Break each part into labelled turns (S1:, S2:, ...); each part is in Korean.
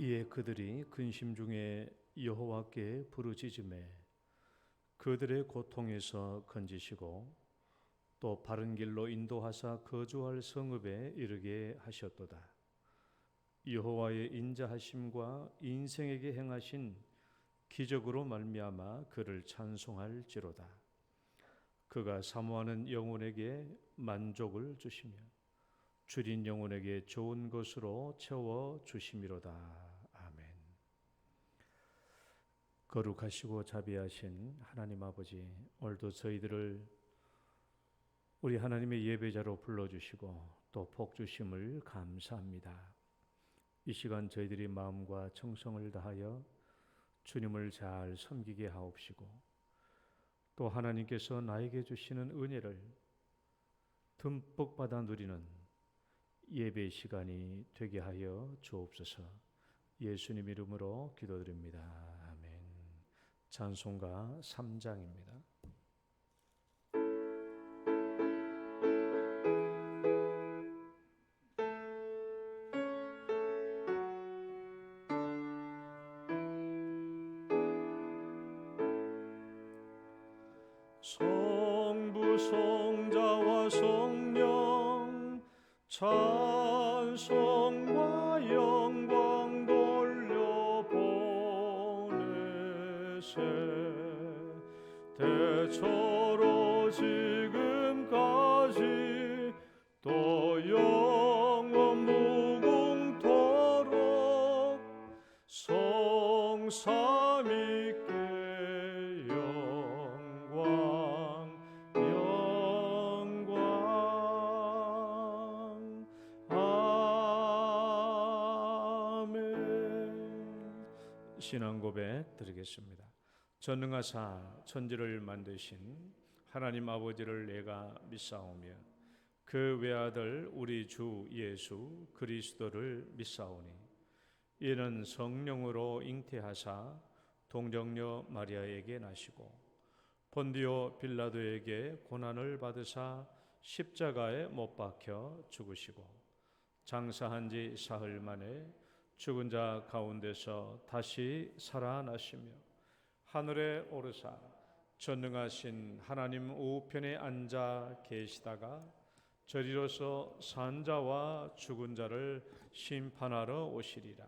S1: 이에 그들이 근심 중에 여호와께 부르짖음에 그들의 고통에서 건지시고 또 바른 길로 인도하사 거주할 성읍에 이르게 하셨도다. 여호와의 인자하심과 인생에게 행하신 기적으로 말미암아 그를 찬송할지로다. 그가 사모하는 영혼에게 만족을 주시며 줄인 영혼에게 좋은 것으로 채워 주심이로다. 아멘. 거룩하시고 자비하신 하나님 아버지, 오늘도 저희들을 우리 하나님의 예배자로 불러주시고 또 복 주심을 감사합니다. 이 시간 저희들이 마음과 정성을 다하여 주님을 잘 섬기게 하옵시고 또 하나님께서 나에게 주시는 은혜를 듬뿍 받아 누리는 예배 시간이 되게 하여 주옵소서. 예수님 이름으로 기도드립니다. 아멘. 찬송가 3장입니다.
S2: 성부 성자와 성령 찬송과 영광 돌려보내세 대처로 지금까지 또 영원 무궁토록 성삼위께
S1: 신앙 고백 드리겠습니다. 전능하사 천지를 만드신 하나님 아버지를 내가 믿사오며 그 외아들 우리 주 예수 그리스도를 믿사오니 이는 성령으로 잉태하사 동정녀 마리아에게 나시고 본디오 빌라도에게 고난을 받으사 십자가에 못 박혀 죽으시고 장사한 지 사흘 만에 죽은 자 가운데서 다시 살아나시며 하늘에 오르사 전능하신 하나님 우편에 앉아 계시다가 저리로서 산 자와 죽은 자를 심판하러 오시리라.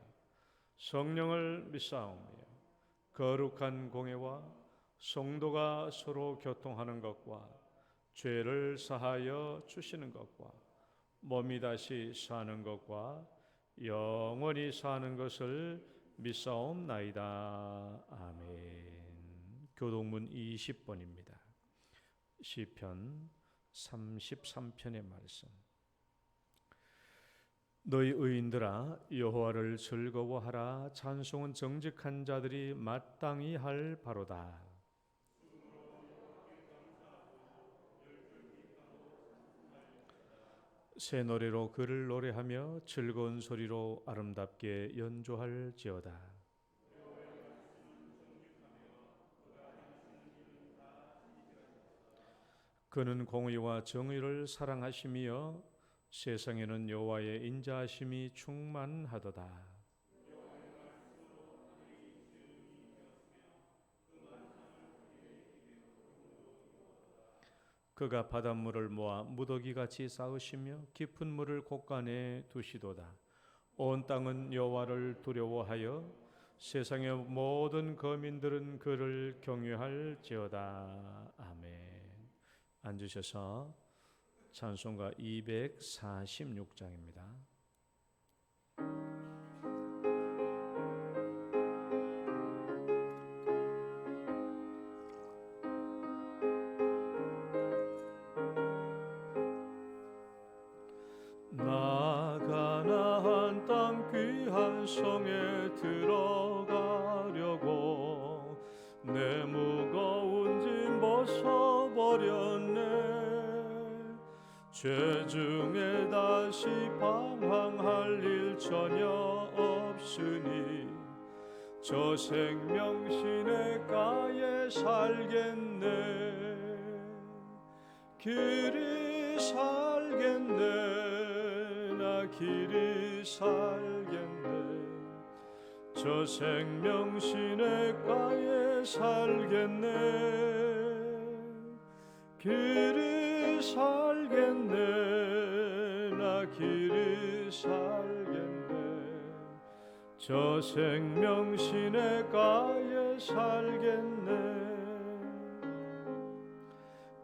S1: 성령을 믿사오며 거룩한 공회와 성도가 서로 교통하는 것과 죄를 사하여 주시는 것과 몸이 다시 사는 것과 영원히 사는 것을 믿사옵나이다. 아멘. 교동문 20번입니다. 시편 33편의 말씀. 너희 의인들아 여호와를 즐거워하라. 찬송은 정직한 자들이 마땅히 할 바로다. 새 노래로 그를 노래하며 즐거운 소리로 아름답게 연주할지어다. 그는 공의와 정의를 사랑하시며 세상에는 여호와의 인자하심이 충만하도다. 그가 바닷물을 모아 무더기같이 쌓으시며 깊은 물을 곳간에 두시도다. 온 땅은 여호와를 두려워하여 세상의 모든 거민들은 그를 경외할지어다. 아멘. 앉으셔서 찬송가 246장입니다.
S2: 나 가나안 땅 귀한 성에 들어가려고 내 무거운 짐 벗어버렸네. 죄 중에 다시 방황할 일 전혀 없으니 저 생명 시냇가에 살겠네. 길이 살겠네. 나 길이 살겠네. 저 생명 시냇가에 살겠네. 길이 살겠네. 나 길이 살겠네. 저 생명 시냇가에 살겠네.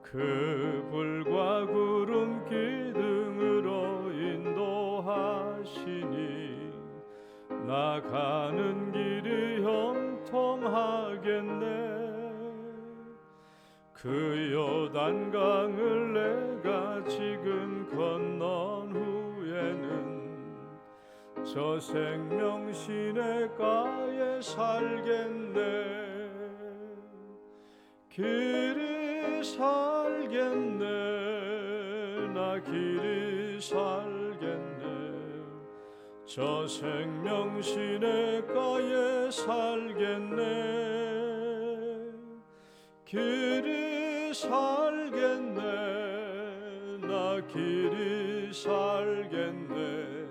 S2: 그 불과 구름 기둥으로 인도하시니 나가는 길이 형통하겠네. 그 요단강을 내가 지금 건넌 후에는 저 생명 시냇가에 살겠네. 길이 살겠네. 나 길이 살겠네. 저 생명 시냇가에 살겠네. 길이 살겠네. 나 길이 살겠네.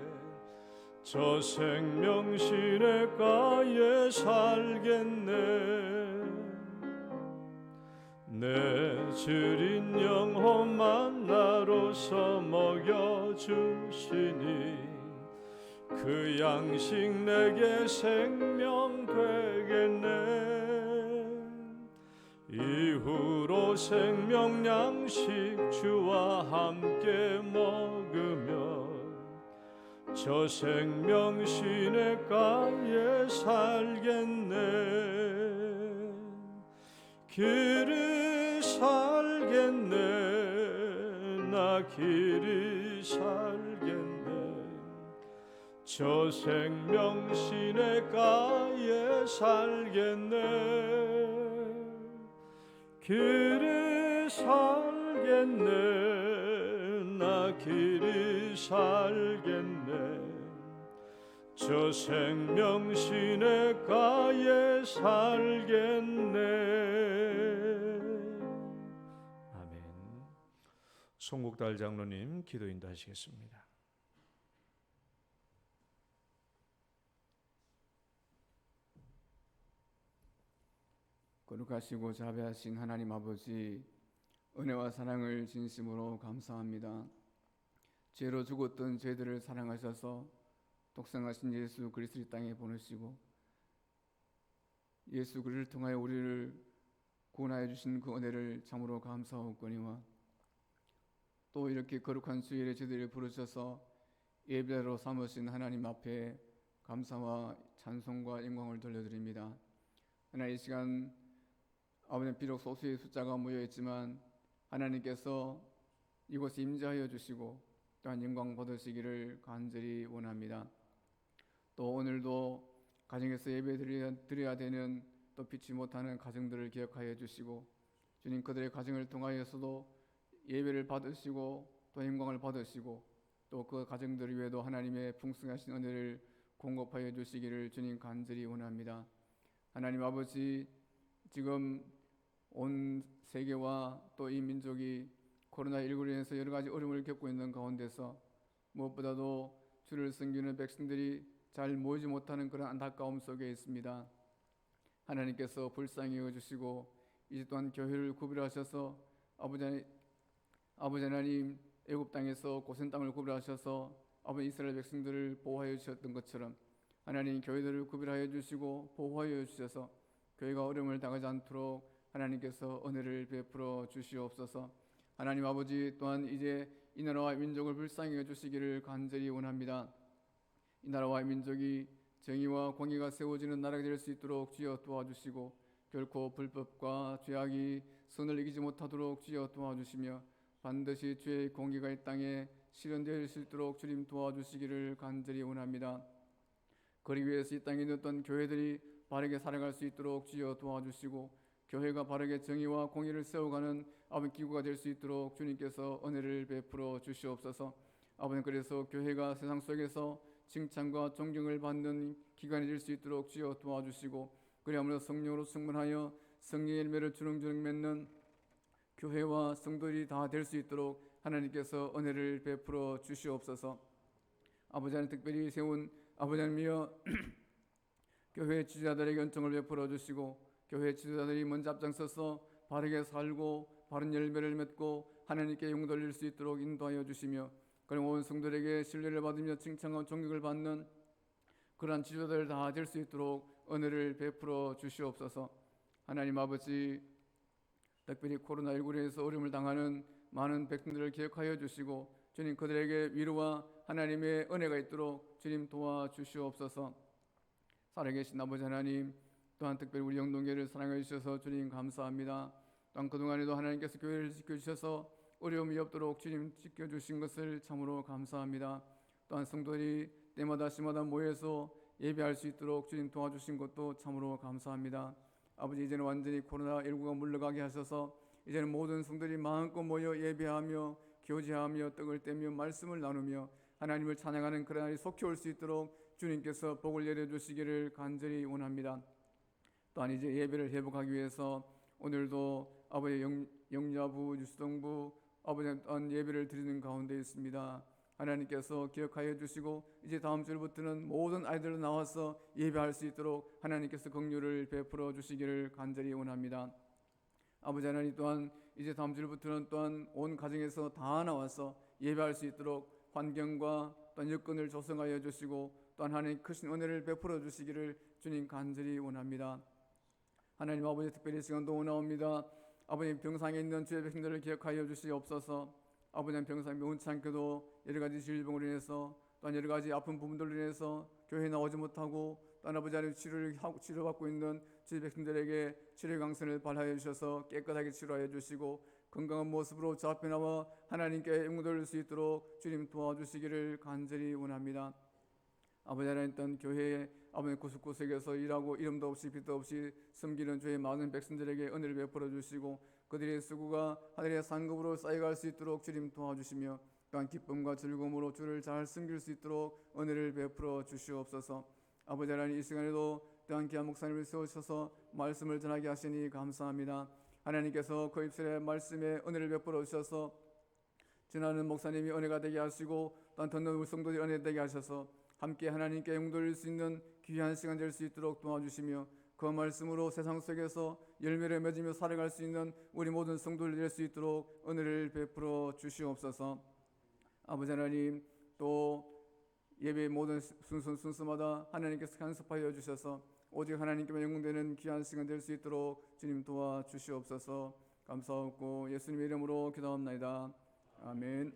S2: 저 생명 시냇가에 살겠네. 내 줄인 영혼 만나로서 먹여주시니 그 양식 내게 생명 되겠네. 이후로 생명 양식 주와 함께 먹으며 저 생명 시냇가에 살겠네. 길이 살겠네. 나 길이 살겠네. 저 생명 시냇가에 살겠네. 길이 살겠네. 나 길이 살겠네. 저 생명 시냇가에 살겠네. 아멘. 송국달 장로님 기도 인도하시겠습니다.
S3: 거룩하시고 자비하신 하나님 아버지, 은혜와 사랑을 진심으로 감사합니다. 죄로 죽었던 죄들을 사랑하셔서 독생하신 예수 그리스도를 땅에 보내시고 예수 그리스도를 통하여 우리를 구원하여 주신 그 은혜를 참으로 감사하오거니와 또 이렇게 거룩한 주일에 저희들을 부르셔서 예배로 삼으신 하나님 앞에 감사와 찬송과 영광을 돌려드립니다. 하나님, 이 시간 아버지, 비록 소수의 숫자가 모여있지만 하나님께서 이곳에 임재하여 주시고 또한 영광 받으시기를 간절히 원합니다. 또 오늘도 가정에서 예배 드려야 되는 또 피치 못하는 가정들을 기억하여 주시고 주님, 그들의 가정을 통하여서도 예배를 받으시고 또 영광을 받으시고 또 그 가정들 위에도 하나님의 풍성하신 은혜를 공급하여 주시기를 주님 간절히 원합니다. 하나님 아버지, 지금 온 세계와 또 이 민족이 코로나19로 인해서 여러 가지 어려움을 겪고 있는 가운데서 무엇보다도 주를 섬기는 백성들이 잘 모이지 못하는 그런 안타까움 속에 있습니다. 하나님께서 불쌍히 여겨주시고 이제 또한 교회를 구별하셔서 아버지 하나님, 애굽 땅에서 고센 땅을 구별하셔서 아버지 이스라엘 백성들을 보호하여 주셨던 것처럼 하나님, 교회들을 구별하여 주시고 보호하여 주셔서 교회가 어려움을 당하지 않도록 하나님께서 은혜를 베풀어 주시옵소서. 하나님 아버지, 또한 이제 이 나라와 민족을 불쌍히 여주시기를 간절히 원합니다. 이 나라와 민족이 정의와 공의가 세워지는 나라가 될 수 있도록 주여 도와주시고 결코 불법과 죄악이 선을 이기지 못하도록 주여 도와주시며 반드시 주의 공의가 이 땅에 실현될 수 있도록 주님 도와주시기를 간절히 원합니다. 그러기 위해서 이 땅에 있던 교회들이 바르게 살아갈 수 있도록 주여 도와주시고 교회가 바르게 정의와 공의를 세워가는 아버지 기구가 될 수 있도록 주님께서 은혜를 베풀어 주시옵소서. 아버지, 그래서 교회가 세상 속에서 칭찬과 존경을 받는 기관이 될 수 있도록 주여 도와주시고 그리하므로 성령으로 충만하여 성령의 열매를 주렁주렁 맺는 교회와 성도들이 다 될 수 있도록 하나님께서 은혜를 베풀어 주시옵소서. 아버지 하나님, 특별히 세운 아버지 하나님이여 교회 지도자들에게 은총을 베풀어 주시고 교회 지도자들이 먼저 앞장서서 바르게 살고 바른 열매를 맺고 하나님께 용 돌릴 수 있도록 인도하여 주시며 그런 온 성도들에게 신뢰를 받으며 칭찬과 존경을 받는 그러한 지도자들 다 될 수 있도록 은혜를 베풀어 주시옵소서. 하나님 아버지, 특별히 코로나19로 인해서 어려움을 당하는 많은 백성들을 기억하여 주시고 주님 그들에게 위로와 하나님의 은혜가 있도록 주님 도와주시옵소서. 살아계신 아버지 하나님, 또한 특별히 우리 영동교회를 사랑해 주셔서 주님 감사합니다. 또한 그동안에도 하나님께서 교회를 지켜주셔서 어려움이 없도록 주님 지켜주신 것을 참으로 감사합니다. 또한 성도들이 때마다 시마다 모여서 예배할 수 있도록 주님 도와주신 것도 참으로 감사합니다. 아버지, 이제는 완전히 코로나19가 물러가게 하셔서 이제는 모든 성도들이 마음껏 모여 예배하며 교제하며 떡을 떼며 말씀을 나누며 하나님을 찬양하는 그런 날이 속히 올 수 있도록 주님께서 복을 내려주시기를 간절히 원합니다. 또한 이제 예배를 회복하기 위해서 오늘도 아버지 영야부, 유수동부 아버지 또한 예배를 드리는 가운데 있습니다. 하나님께서 기억하여 주시고 이제 다음 주부터는 모든 아이들로 나와서 예배할 수 있도록 하나님께서 긍휼을 베풀어 주시기를 간절히 원합니다. 아버지 하나님, 또한 이제 다음 주부터는 또한 온 가정에서 다 나와서 예배할 수 있도록 환경과 또한 여건을 조성하여 주시고 또한 하나님 크신 은혜를 베풀어 주시기를 주님 간절히 원합니다. 하나님 아버지, 특별히 시간도 원하옵니다. 아버님, 병상에 있는 주의 백성들을 기억하여 주시옵소서. 아버지, 병상에 원치 않게도 여러 가지 질병으로 인해서 또한 여러 가지 아픈 부분들로 인해서 교회에 나오지 못하고 또한 아버지 하나님 치료받고 있는 주의 백성들에게 치료의 강선을 발하여 주셔서 깨끗하게 치료하여 주시고 건강한 모습으로 주 앞에 나와 하나님께 영광 돌릴 수 있도록 주님 도와주시기를 간절히 원합니다. 아버지 하나님, 또한 교회에 아버지 구석구석에서 일하고 이름도 없이 빛도 없이 섬기는 주의 많은 백성들에게 은혜를 베풀어 주시고 그들의 수고가 하늘의 상급으로 쌓여갈 수 있도록 주님 도와주시며 또한 기쁨과 즐거움으로 주를 잘 섬길 수 있도록 은혜를 베풀어 주시옵소서. 아버지 하나님, 이 시간에도 또한 귀한 목사님을 세우셔서 말씀을 전하게 하시니 감사합니다. 하나님께서 그 입술의 말씀에 은혜를 베풀어 주셔서 전하는 목사님이 은혜가 되게 하시고 또한 듣는 우리 성도들이 은혜 되게 하셔서 함께 하나님께 영광 돌릴 수 있는 귀한 시간 될 수 있도록 도와주시며 그 말씀으로 세상 속에서 열매를 맺으며 살아갈 수 있는 우리 모든 성도들 될 수 있도록 은혜를 베풀어 주시옵소서. 아버지 하나님, 또 예배의 모든 순서마다 하나님께서 간섭하여 주셔서 오직 하나님께만 영광되는 귀한 시간 될 수 있도록 주님 도와주시옵소서. 감사하고 예수님의 이름으로 기도합나이다. 아멘.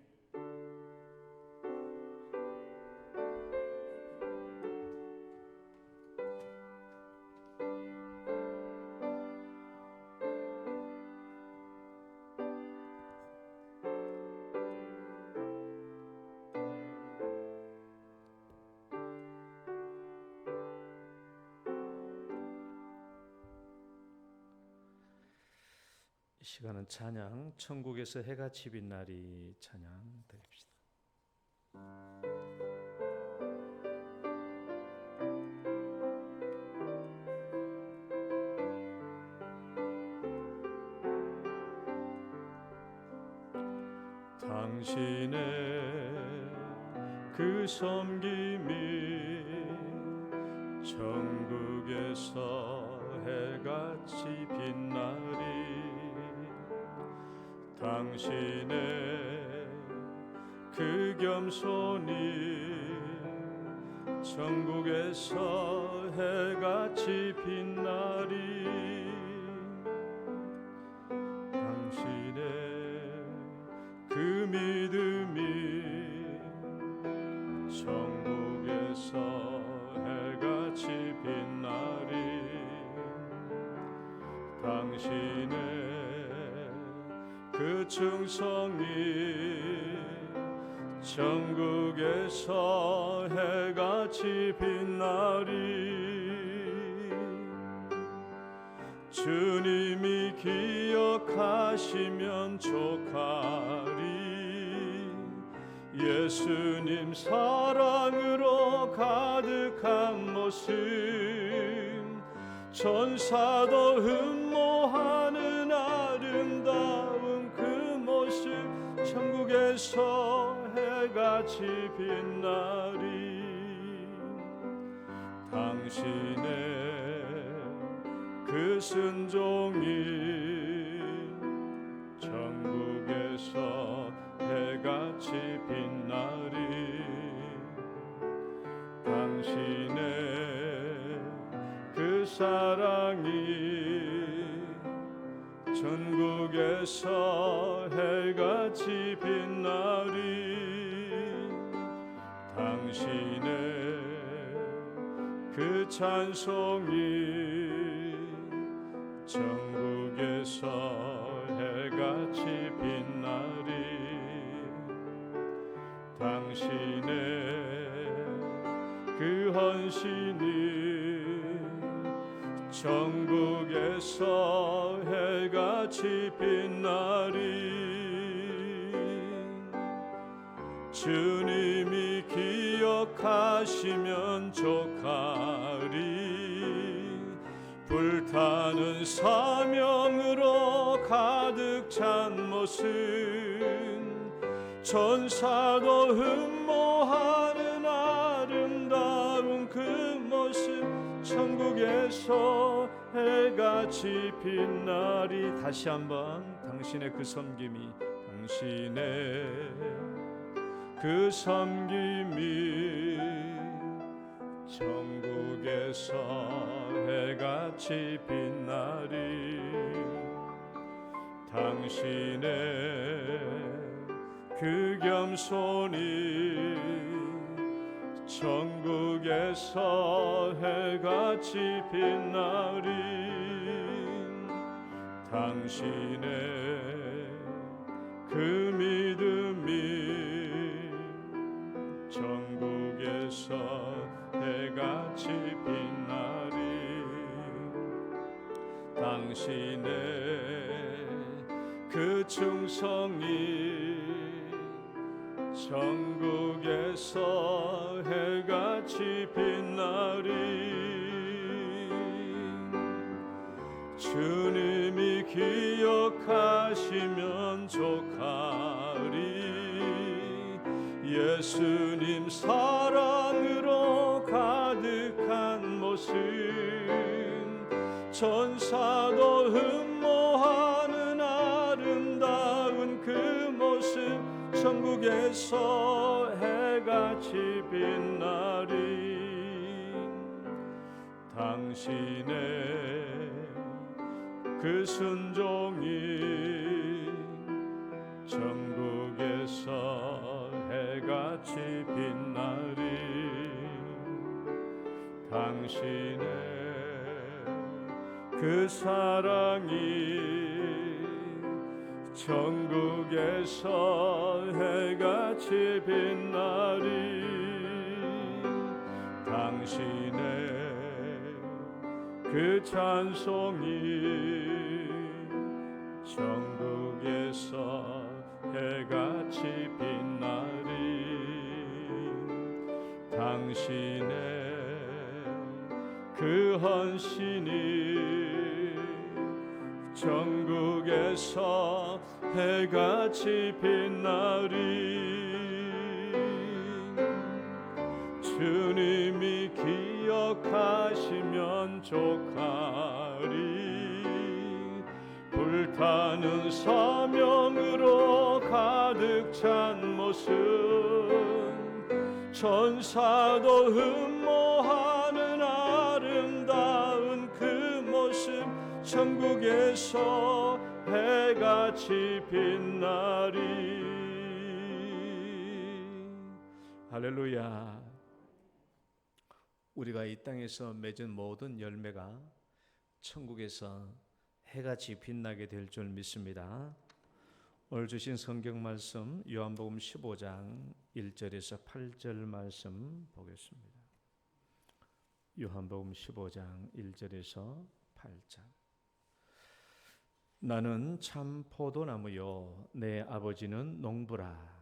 S1: 이 시간은 찬양, 천국에서 해가 집인 날이 찬양 드립시다.
S2: 당신의 그 섬김이 천국에서 해같이 빛나리. 당신의 그 겸손이 천국에서 해같이 빛나리. 당신의 그 믿음이 천국에서 해같이 빛나리. 당신의 그 충성이 천국에서 해같이 빛나리. 주님이 기억하시면 족하리. 예수님 사랑으로 가득한 모습, 천사도 흠모하는 아름다운 그 모습, 천국에서 해같이 빛나리. 당신의 그 순종이 천국에서 해같이 빛나리. 당신의 그 사랑이 천국에서 해같이 빛나리. 당신의 그 찬송이 천국에서 해같이 빛나리. 당신의 그 헌신이 천국에서 해같이 빛나리. 주님이 기억하시면 족하리. 불타는 사명으로 가득 찬 모습, 천사도 흠모하는 아름다운 그 모습, 천국에서 해같이 빛나리. 다시 한번 당신의 그 섬김이, 당신의 그 섬김이 천국에서 해같이 빛나리. 당신의 그 겸손이 천국에서 해같이 빛나리. 당신의 그 믿음이 천국에서 해같이 빛나리. 당신의 그 충성이 천국에서 해같이 빛나리. 주님이 기억하시면 족하리. 예수님 사랑으로 가득한 모습, 천사도 흠모하는 아름다운 그 모습, 천국에서 해같이 빛나리. 당신의 그 순종이 천국에서 해같이 빛나리. 당신의 그 사랑이 천국에서 해같이 빛나리. 당신의 그 찬송이 천국에서 해같이 빛나리. 당신의 그 헌신이 천국에서 해같이 빛나리. 주님이 기억하시면 족하리. 불타는 사명으로 가득 찬 모습, 천사도 흠모하는 아름다운 그 모습, 천국에서 해같이 빛나리. 할렐루야. 우리가 이 땅에서 맺은 모든 열매가 천국에서 해같이 빛나게 될 줄 믿습니다. 오늘 주신 성경 말씀 요한복음 15장 1절에서 8절 말씀 보겠습니다. 요한복음 15장 1절에서 8절. 나는 참 포도나무요 내 아버지는 농부라.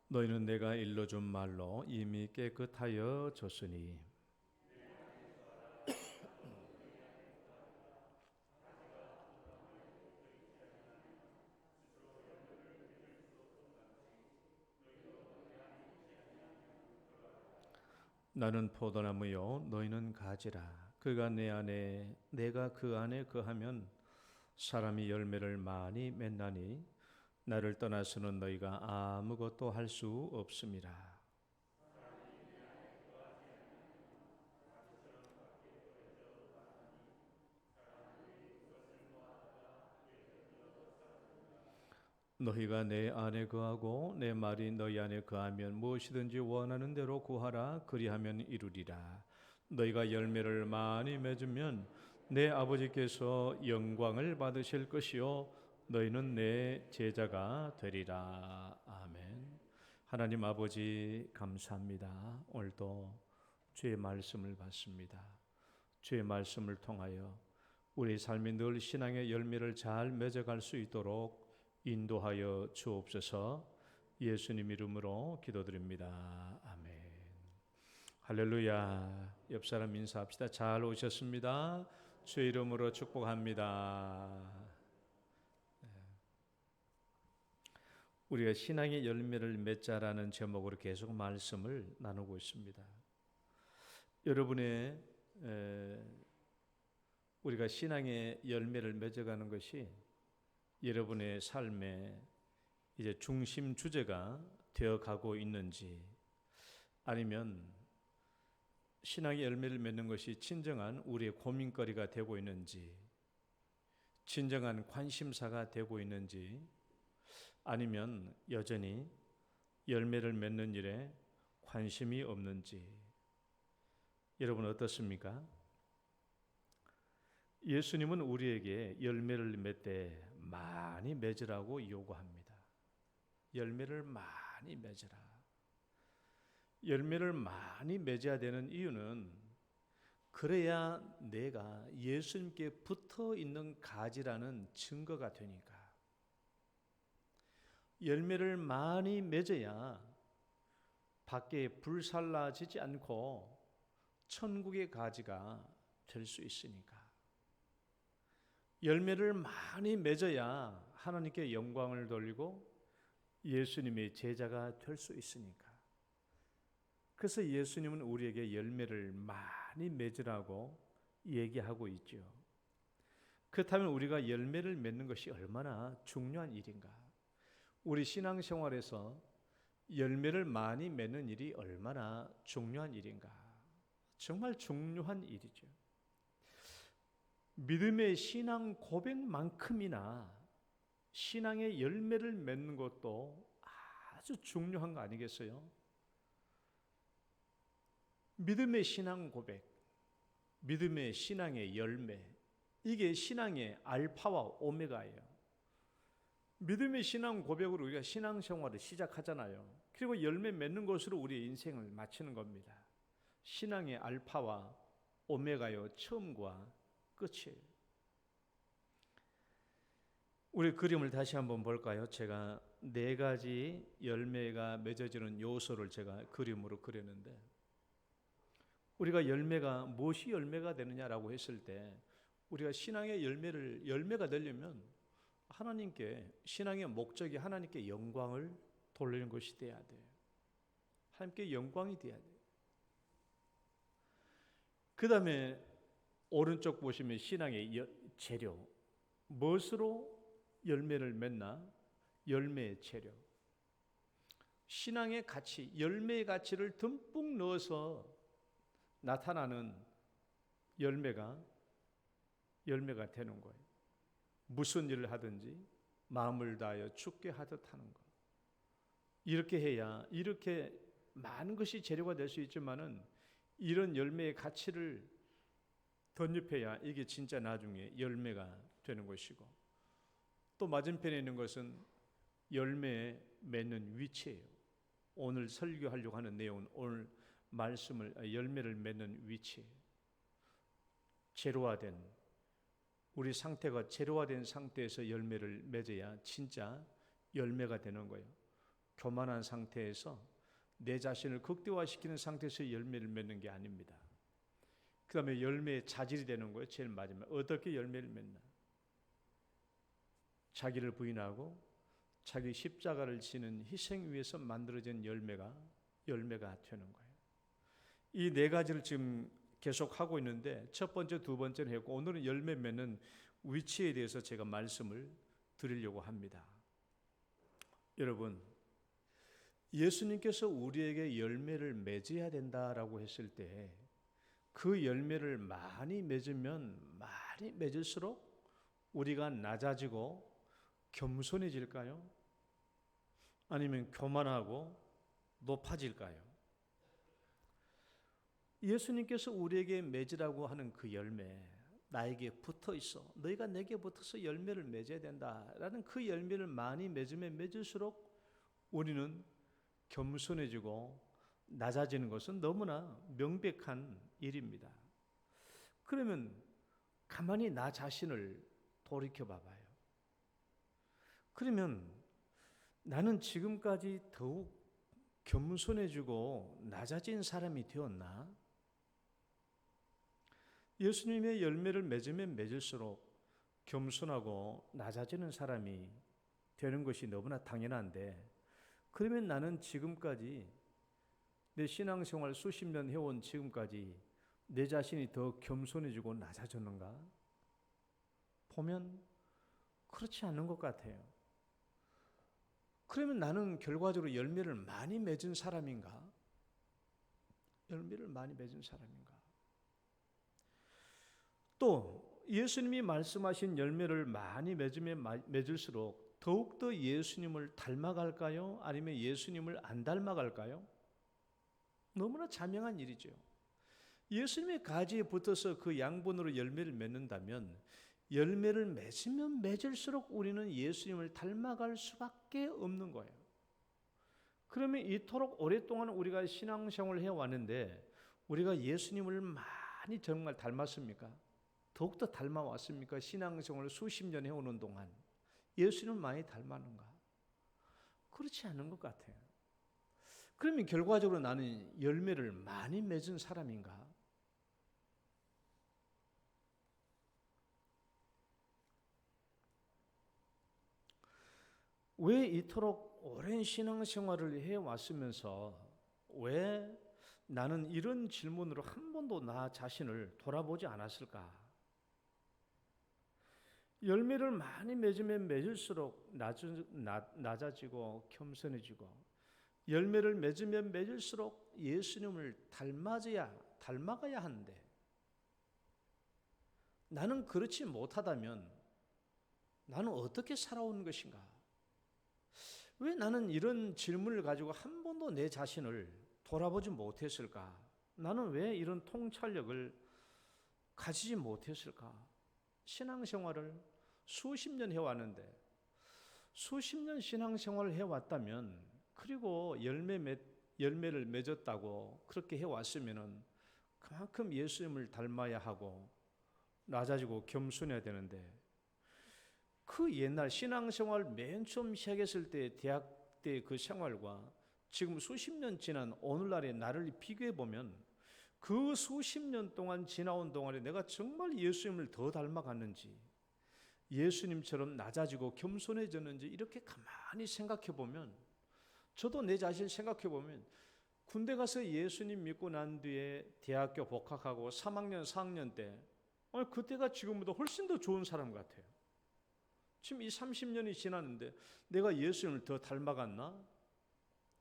S2: 너희는 내가 일러준 말로 이미 깨끗하여 졌으니 나는 포도나무요 너희는 가지라. 그가 내 안에 내가 그 안에 거하면 사람이 열매를 많이 맺나니 나를 떠나서는 너희가 아무것도 할 수 없음이라. 너희가 내 안에 거하고 내 말이 너희 안에 거하면 무엇이든지 원하는 대로 구하라. 그리하면 이루리라. 너희가 열매를 많이 맺으면 내 아버지께서 영광을 받으실 것이요 너희는 내 제자가 되리라. 아멘. 하나님 아버지 감사합니다. 오늘도 주의 말씀을 받습니다. 주의 말씀을 통하여 우리 삶이 늘 신앙의 열매를 잘 맺어갈 수 있도록 인도하여 주옵소서. 예수님 이름으로 기도드립니다. 아멘. 할렐루야. 옆 사람 인사합시다. 잘 오셨습니다. 주의 이름으로 축복합니다. 우리가 신앙의 열매를 맺자라는 제목으로 계속 말씀을 나누고 있습니다. 여러분의 우리가 신앙의 열매를 맺어가는 것이 여러분의 삶의 이제 중심 주제가 되어 가고 있는지, 아니면 신앙의 열매를 맺는 것이 진정한 우리의 고민거리가 되고 있는지, 진정한 관심사가 되고 있는지, 아니면 여전히 열매를 맺는 일에 관심이 없는지, 여러분 어떻습니까? 예수님은 우리에게 열매를 맺되 많이 맺으라고 요구합니다. 열매를 많이 맺으라. 열매를 많이 맺어야 되는 이유는 그래야 내가 예수님께 붙어 있는 가지라는 증거가 되니까. 열매를 많이 맺어야 밖에 불살라지지 않고 천국의 가지가 될 수 있으니까. 열매를 많이 맺어야 하나님께 영광을 돌리고 예수님의 제자가 될 수 있으니까. 그래서 예수님은 우리에게 열매를 많이 맺으라고 얘기하고 있죠. 그렇다면 우리가 열매를 맺는 것이 얼마나 중요한 일인가? 우리 신앙생활에서 열매를 많이 맺는 일이 얼마나 중요한 일인가? 정말 중요한 일이죠. 믿음의 신앙 고백만큼이나 신앙의 열매를 맺는 것도 아주 중요한 거 아니겠어요? 믿음의 신앙 고백, 믿음의 신앙의 열매, 이게 신앙의 알파와 오메가예요. 믿음의 신앙 고백으로 우리가 신앙생활을 시작하잖아요. 그리고 열매 맺는 것으로 우리의 인생을 마치는 겁니다. 신앙의 알파와 오메가요, 처음과 끝이에요. 우리 그림을 다시 한번 볼까요? 제가 4가지 열매가 맺어지는 요소를 제가 그림으로 그렸는데, 우리가 무엇이 열매가 되느냐라고 했을 때, 우리가 신앙의 열매가 되려면 하나님께, 신앙의 목적이 하나님께 영광을 돌리는 것이 돼야 돼요. 하나님께 영광이 돼야 돼요. 그 다음에 오른쪽 보시면 신앙의 재료, 무엇으로 열매를 맺나? 열매의 재료. 신앙의 가치, 열매의 가치를 듬뿍 넣어서 나타나는 열매가 되는 거예요. 무슨 일을 하든지 마음을 다하여 죽게 하듯 하는 것. 이렇게 해야, 이렇게 많은 것이 재료가 될 수 있지만은 이런 열매의 가치를 덧입혀야 이게 진짜 나중에 열매가 되는 것이고, 또 맞은편에 있는 것은 열매 맺는 위치예요. 오늘 설교하려고 하는 내용은 오늘 말씀을 열매를 맺는 위치예요. 제로화된, 우리 상태가 제로화된 상태에서 열매를 맺어야 진짜 열매가 되는 거예요. 교만한 상태에서 내 자신을 극대화시키는 상태에서 열매를 맺는 게 아닙니다. 그 다음에 열매의 자질이 되는 거예요. 제일 마지막 어떻게 열매를 맺나? 자기를 부인하고 자기 십자가를 지는 희생 위에서 만들어진 열매가 되는 거예요. 이 네 가지를 지금 계속 하고 있는데 첫 번째, 두 번째는 했고 오늘은 열매 맺는 위치에 대해서 제가 말씀을 드리려고 합니다. 여러분, 예수님께서 우리에게 열매를 맺어야 된다라고 했을 때 그 열매를 많이 맺으면 많이 맺을수록 우리가 낮아지고 겸손해질까요? 아니면 교만하고 높아질까요? 예수님께서 우리에게 맺으라고 하는 그 열매, 나에게 붙어 있어. 너희가 내게 붙어서 열매를 맺어야 된다라는 그 열매를 많이 맺으면 맺을수록 우리는 겸손해지고 낮아지는 것은 너무나 명백한 일입니다. 그러면 가만히 나 자신을 돌이켜 봐봐요. 그러면 나는 지금까지 더욱 겸손해지고 낮아진 사람이 되었나? 예수님의 열매를 맺으면 맺을수록 겸손하고 낮아지는 사람이 되는 것이 너무나 당연한데, 그러면 나는 지금까지 내 신앙생활 수십 년 해온 지금까지 내 자신이 더 겸손해지고 낮아졌는가? 보면 그렇지 않는 것 같아요. 그러면 나는 결과적으로 열매를 많이 맺은 사람인가? 열매를 많이 맺은 사람인가? 또 예수님이 말씀하신 열매를 많이 맺으면 맺을수록 더욱더 예수님을 닮아갈까요? 아니면 예수님을 안 닮아갈까요? 너무나 자명한 일이죠. 예수님의 가지에 붙어서 그 양분으로 열매를 맺는다면 열매를 맺으면 맺을수록 우리는 예수님을 닮아갈 수밖에 없는 거예요. 그러면 이토록 오랫동안 우리가 신앙생활을 해왔는데 우리가 예수님을 많이 정말 닮았습니까? 더욱더 닮아왔습니까? 신앙생활을 수십 년 해오는 동안 예수님을 많이 닮았는가? 그렇지 않은 것 같아요. 그러면 결과적으로 나는 열매를 많이 맺은 사람인가? 왜 이토록 오랜 신앙생활을 해왔으면서 왜 나는 이런 질문으로 한 번도 나 자신을 돌아보지 않았을까? 열매를 많이 맺으면 맺을수록 낮아지고 겸손해지고, 열매를 맺으면 맺을수록 예수님을 닮아가야 하는데 나는 그렇지 못하다면 나는 어떻게 살아온 것인가? 왜 나는 이런 질문을 가지고 한 번도 내 자신을 돌아보지 못했을까? 나는 왜 이런 통찰력을 가지지 못했을까? 신앙생활을 수십 년 해왔는데, 수십 년 신앙생활을 해왔다면, 그리고 열매를 맺었다고 그렇게 해왔으면은 그만큼 예수님을 닮아야 하고 낮아지고 겸손해야 되는데, 그 옛날 신앙생활 맨 처음 시작했을 때 대학 때 그 생활과 지금 수십 년 지난 오늘날의 나를 비교해 보면 그 수십 년 동안 지나온 동안에 내가 정말 예수님을 더 닮아갔는지, 예수님처럼 낮아지고 겸손해졌는지 이렇게 가만히 생각해 보면, 저도 내 자신 생각해 보면 군대 가서 예수님 믿고 난 뒤에 대학교 복학하고 3학년, 4학년 때 그때가 지금보다 훨씬 더 좋은 사람 같아요. 지금 이 30년이 지났는데 내가 예수님을 더 닮아갔나?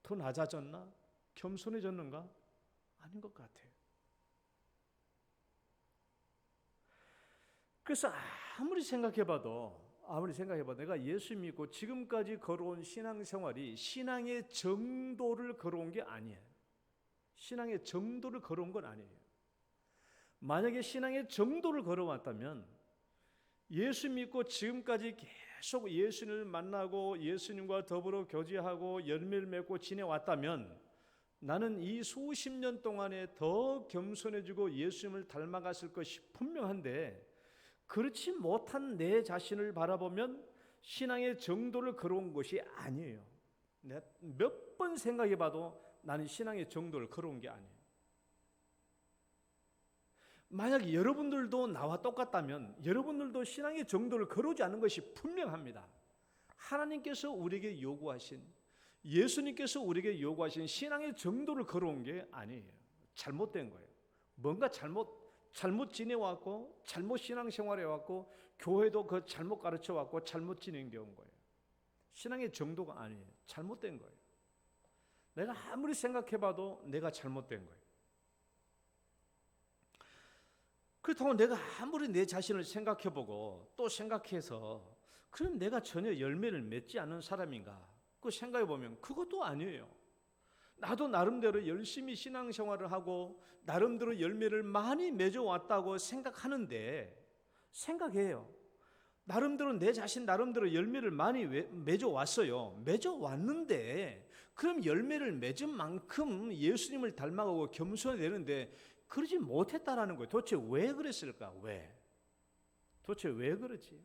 S2: 더 낮아졌나? 겸손해졌는가? 아닌 것 같아요. 그래서 아무리 생각해봐도 내가 예수 믿고 지금까지 걸어온 신앙생활이 신앙의 정도를 걸어온 게 아니에요. 신앙의 정도를 걸어온 건 아니에요. 만약에 신앙의 정도를 걸어왔다면 예수 믿고 지금까지 계속 예수님을 만나고 예수님과 더불어 교제하고 열매를 맺고 지내왔다면 나는 이 수십 년 동안에 더 겸손해지고 예수님을 닮아갔을 것이 분명한데, 그렇지 못한 내 자신을 바라보면 신앙의 정도를 걸어온 것이 아니에요. 내가 몇 번 생각해봐도 나는 신앙의 정도를 걸어온 게 아니에요. 만약 여러분들도 나와 똑같다면 여러분들도 신앙의 정도를 걸어오지 않은 것이 분명합니다. 하나님께서 우리에게 요구하신, 예수님께서 우리에게 요구하신 신앙의 정도를 걸어온 게 아니에요. 잘못된 거예요. 뭔가 잘못 지내왔고 잘못 신앙생활해 왔고 교회도 그 잘못 가르쳐 왔고 잘못 진행되어 온 거예요. 신앙의 정도가 아니에요. 잘못된 거예요. 내가 아무리 생각해봐도 내가 잘못된 거예요. 그렇다고 내가 아무리 내 자신을 생각해보고 또 생각해서 그럼 내가 전혀 열매를 맺지 않는 사람인가? 그 생각해보면 그것도 아니에요. 나도 나름대로 열심히 신앙생활을 하고 나름대로 열매를 많이 맺어왔다고 생각해요. 나름대로 내 자신 나름대로 열매를 많이 맺어왔어요. 맺어왔는데 그럼 열매를 맺은 만큼 예수님을 닮아가고 겸손해야 되는데 그러지 못했다라는 거예요. 도대체 왜 그랬을까? 도대체 왜 그러지?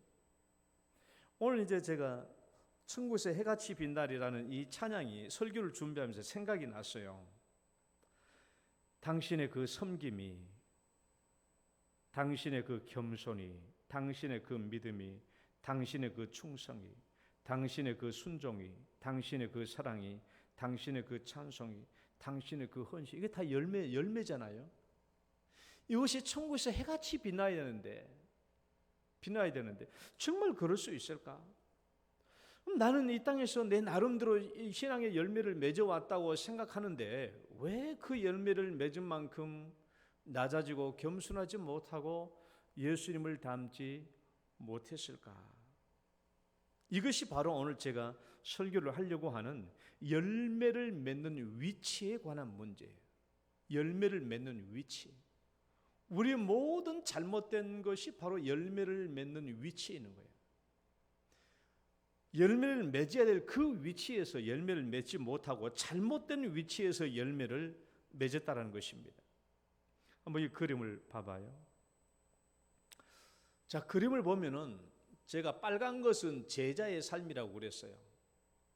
S2: 오늘 이제 제가 천국에서 해같이 빛나리라는 이 찬양이 설교를 준비하면서 생각이 났어요. 당신의 그 섬김이, 당신의 그 겸손이, 당신의 그 믿음이, 당신의 그 충성이, 당신의 그 순종이, 당신의 그 사랑이, 당신의 그 찬송이, 당신의 그 헌신, 이게 다 열매잖아요. 이것이 천국에서 해같이 빛나야 되는데 정말 그럴 수 있을까? 나는 이 땅에서 내 나름대로 신앙의 열매를 맺어왔다고 생각하는데 왜 그 열매를 맺은 만큼 낮아지고 겸손하지 못하고 예수님을 닮지 못했을까? 이것이 바로 오늘 제가 설교를 하려고 하는 열매를 맺는 위치에 관한 문제예요. 열매를 맺는 위치. 우리의 모든 잘못된 것이 바로 열매를 맺는 위치에 있는 거예요. 열매를 맺어야 될 그 위치에서 열매를 맺지 못하고 잘못된 위치에서 열매를 맺었다는 것입니다. 한번 이 그림을 봐봐요. 자, 그림을 보면은 제가 빨간 것은 제자의 삶이라고 그랬어요.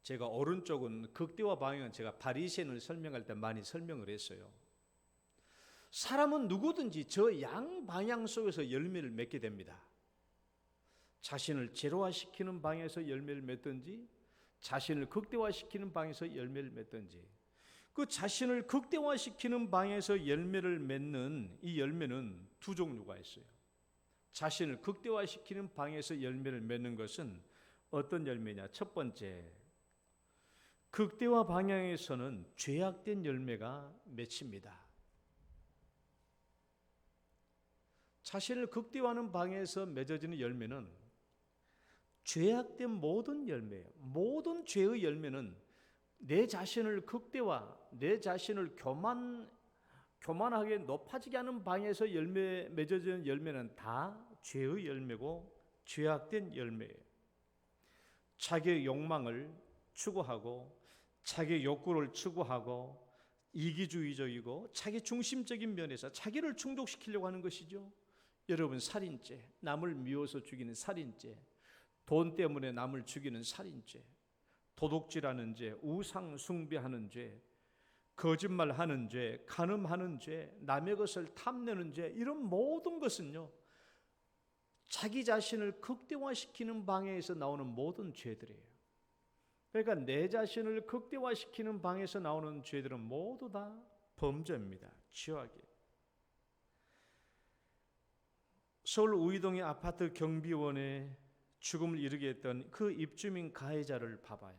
S2: 제가 오른쪽은 극대화 방향은 제가 바리새인을 설명할 때 많이 설명을 했어요. 사람은 누구든지 저 양방향 속에서 열매를 맺게 됩니다. 자신을 제로화시키는 방에서 열매를 맺든지 자신을 극대화시키는 방에서 열매를 맺든지 그 자신을 극대화시키는 방에서 열매를 맺는 이 열매는 두 종류가 있어요. 자신을 극대화시키는 방에서 열매를 맺는 것은 어떤 열매냐? 첫 번째, 극대화 방향에서는 죄악된 열매가 맺힙니다. 자신을 극대화하는 방에서 맺어지는 열매는 죄악된 모든 열매예요. 모든 죄의 열매는 내 자신을 극대화, 내 자신을 교만하게 높아지게 하는 방에서 맺어지는 열매는 다 죄의 열매고 죄악된 열매예요. 자기의 욕망을 추구하고 자기의 욕구를 추구하고 이기주의적이고 자기 중심적인 면에서 자기를 충족시키려고 하는 것이죠. 여러분, 살인죄, 남을 미워서 죽이는 살인죄, 돈 때문에 남을 죽이는 살인죄, 도둑질하는 죄, 우상 숭배하는 죄, 거짓말하는 죄, 간음하는 죄, 남의 것을 탐내는 죄, 이런 모든 것은요, 자기 자신을 극대화시키는 방향에서 나오는 모든 죄들이에요. 그러니까 내 자신을 극대화시키는 방향에서 나오는 죄들은 모두 다 범죄입니다. 죄악이에요. 서울 우이동의 아파트 경비원에 죽음을 이르게 했던 그 입주민 가해자를 봐봐요.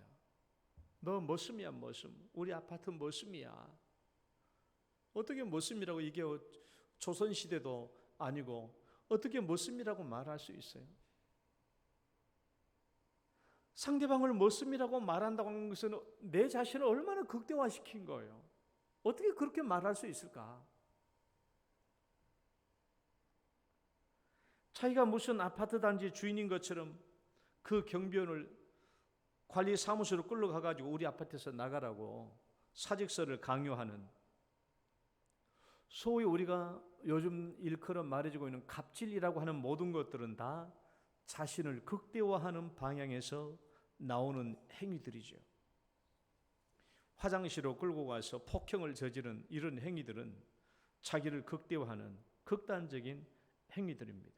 S2: 너 머슴이야, 머슴. 우리 아파트 머슴이야. 어떻게 머슴이라고, 이게 조선시대도 아니고 어떻게 머슴이라고 말할 수 있어요? 상대방을 머슴이라고 말한다고 하는 것은 내 자신을 얼마나 극대화시킨 거예요. 어떻게 그렇게 말할 수 있을까? 자기가 무슨 아파트 단지 주인인 것처럼 그 경비원을 관리사무소로 끌려가가지고 우리 아파트에서 나가라고 사직서를 강요하는, 소위 우리가 요즘 일컬어 말해주고 있는 갑질이라고 하는 모든 것들은 다 자신을 극대화하는 방향에서 나오는 행위들이죠. 화장실로 끌고 가서 폭행을 저지른 이런 행위들은 자기를 극대화하는 극단적인 행위들입니다.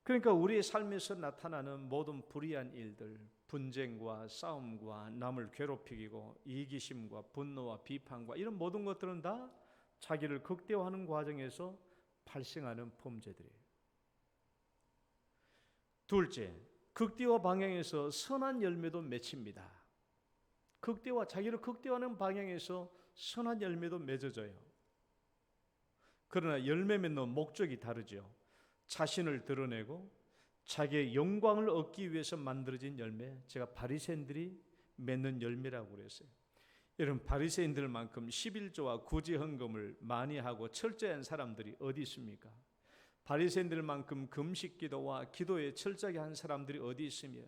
S2: 그러니까 우리의 삶에서 나타나는 모든 불의한 일들, 분쟁과 싸움과 남을 괴롭히고 이기심과 분노와 비판과 이런 모든 것들은 다 자기를 극대화하는 과정에서 발생하는 범죄들이에요. 둘째, 극대화 방향에서 선한 열매도 맺힙니다. 자기를 극대화하는 방향에서 선한 열매도 맺어져요. 그러나 열매 맺는 목적이 다르죠. 자신을 드러내고 자기의 영광을 얻기 위해서 만들어진 열매, 제가 바리새인들이 맺는 열매라고 그랬어요. 여러분, 바리새인들만큼 11조와 구제 헌금을 많이 하고 철저한 사람들이 어디 있습니까? 바리새인들만큼 금식 기도와 기도에 철저하게 한 사람들이 어디 있으며,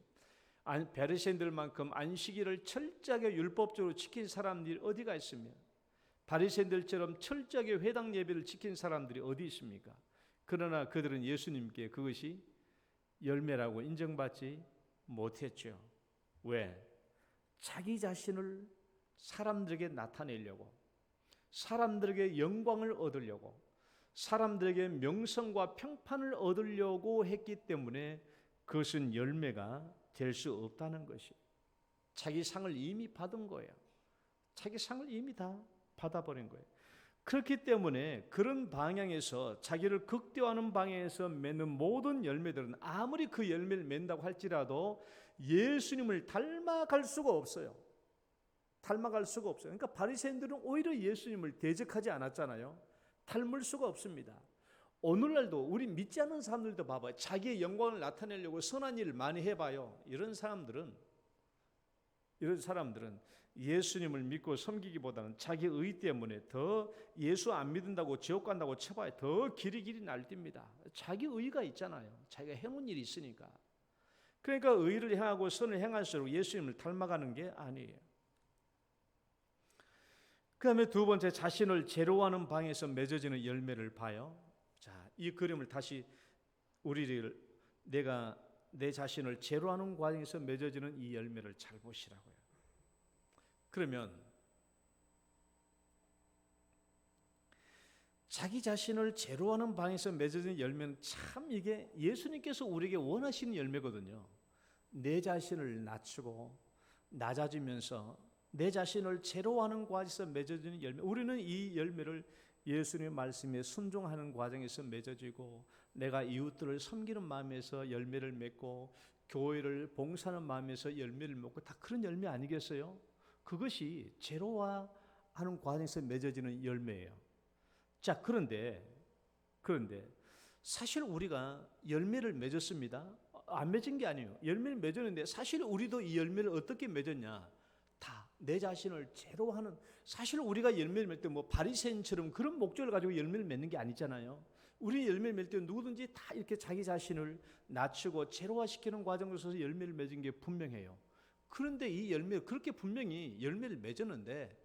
S2: 바리새인들만큼 안식일을 철저하게 율법적으로 지킨 사람들이 어디가 있으며, 바리새인들처럼 철저하게 회당 예배를 지킨 사람들이 어디 있습니까? 그러나 그들은 예수님께 그것이 열매라고 인정받지 못했죠. 왜? 자기 자신을 사람들에게 나타내려고, 사람들에게 영광을 얻으려고, 사람들에게 명성과 평판을 얻으려고 했기 때문에 그것은 열매가 될 수 없다는 것이, 자기 상을 이미 받은 거예요. 자기 상을 이미 다 받아버린 거예요. 그렇기 때문에 그런 방향에서, 자기를 극대화하는 방향에서 맺는 모든 열매들은 아무리 그 열매를 맺는다고 할지라도 예수님을 닮아갈 수가 없어요. 닮아갈 수가 없어요. 그러니까 바리새인들은 오히려 예수님을 대적하지 않았잖아요. 닮을 수가 없습니다. 오늘날도 우리 믿지 않는 사람들도 봐봐요. 자기의 영광을 나타내려고 선한 일을 많이 해봐요. 이런 사람들은 예수님을 믿고 섬기기보다는 자기 의 때문에 더 예수 안 믿는다고 지옥 간다고 쳐봐요. 더 길이 날뜁니다. 자기 의가 있잖아요. 자기가 해놓은 일이 있으니까. 그러니까 의를 행하고 선을 행할수록 예수님을 닮아가는 게 아니에요. 그 다음에 두 번째, 자신을 제로하는 방에서 맺어지는 열매를 봐요. 자, 이 그림을 다시 내가 내 자신을 제로하는 과정에서 맺어지는 이 열매를 잘 보시라고요. 그러면 자기 자신을 제로하는 방에서 맺어지는 열매는 참 이게 예수님께서 우리에게 원하시는 열매거든요. 내 자신을 낮추고 낮아지면서 내 자신을 제로하는 과정에서 맺어지는 열매, 우리는 이 열매를 예수님의 말씀에 순종하는 과정에서 맺어지고, 내가 이웃들을 섬기는 마음에서 열매를 맺고, 교회를 봉사하는 마음에서 열매를 맺고, 다 그런 열매 아니겠어요? 그것이 제로화하는 과정에서 맺어지는 열매예요. 자, 그런데 사실 우리가 열매를 맺었습니다. 안 맺은 게 아니에요. 열매를 맺었는데 사실 우리도 이 열매를 어떻게 맺었냐? 다 내 자신을 제로하는, 사실 우리가 열매를 맺을 때 뭐 바리새인처럼 그런 목적을 가지고 열매를 맺는 게 아니잖아요. 우리 열매를 맺을 때 누구든지 다 이렇게 자기 자신을 낮추고 제로화시키는 과정에서 열매를 맺은 게 분명해요. 그런데 이 열매, 그렇게 분명히 열매를 맺었는데,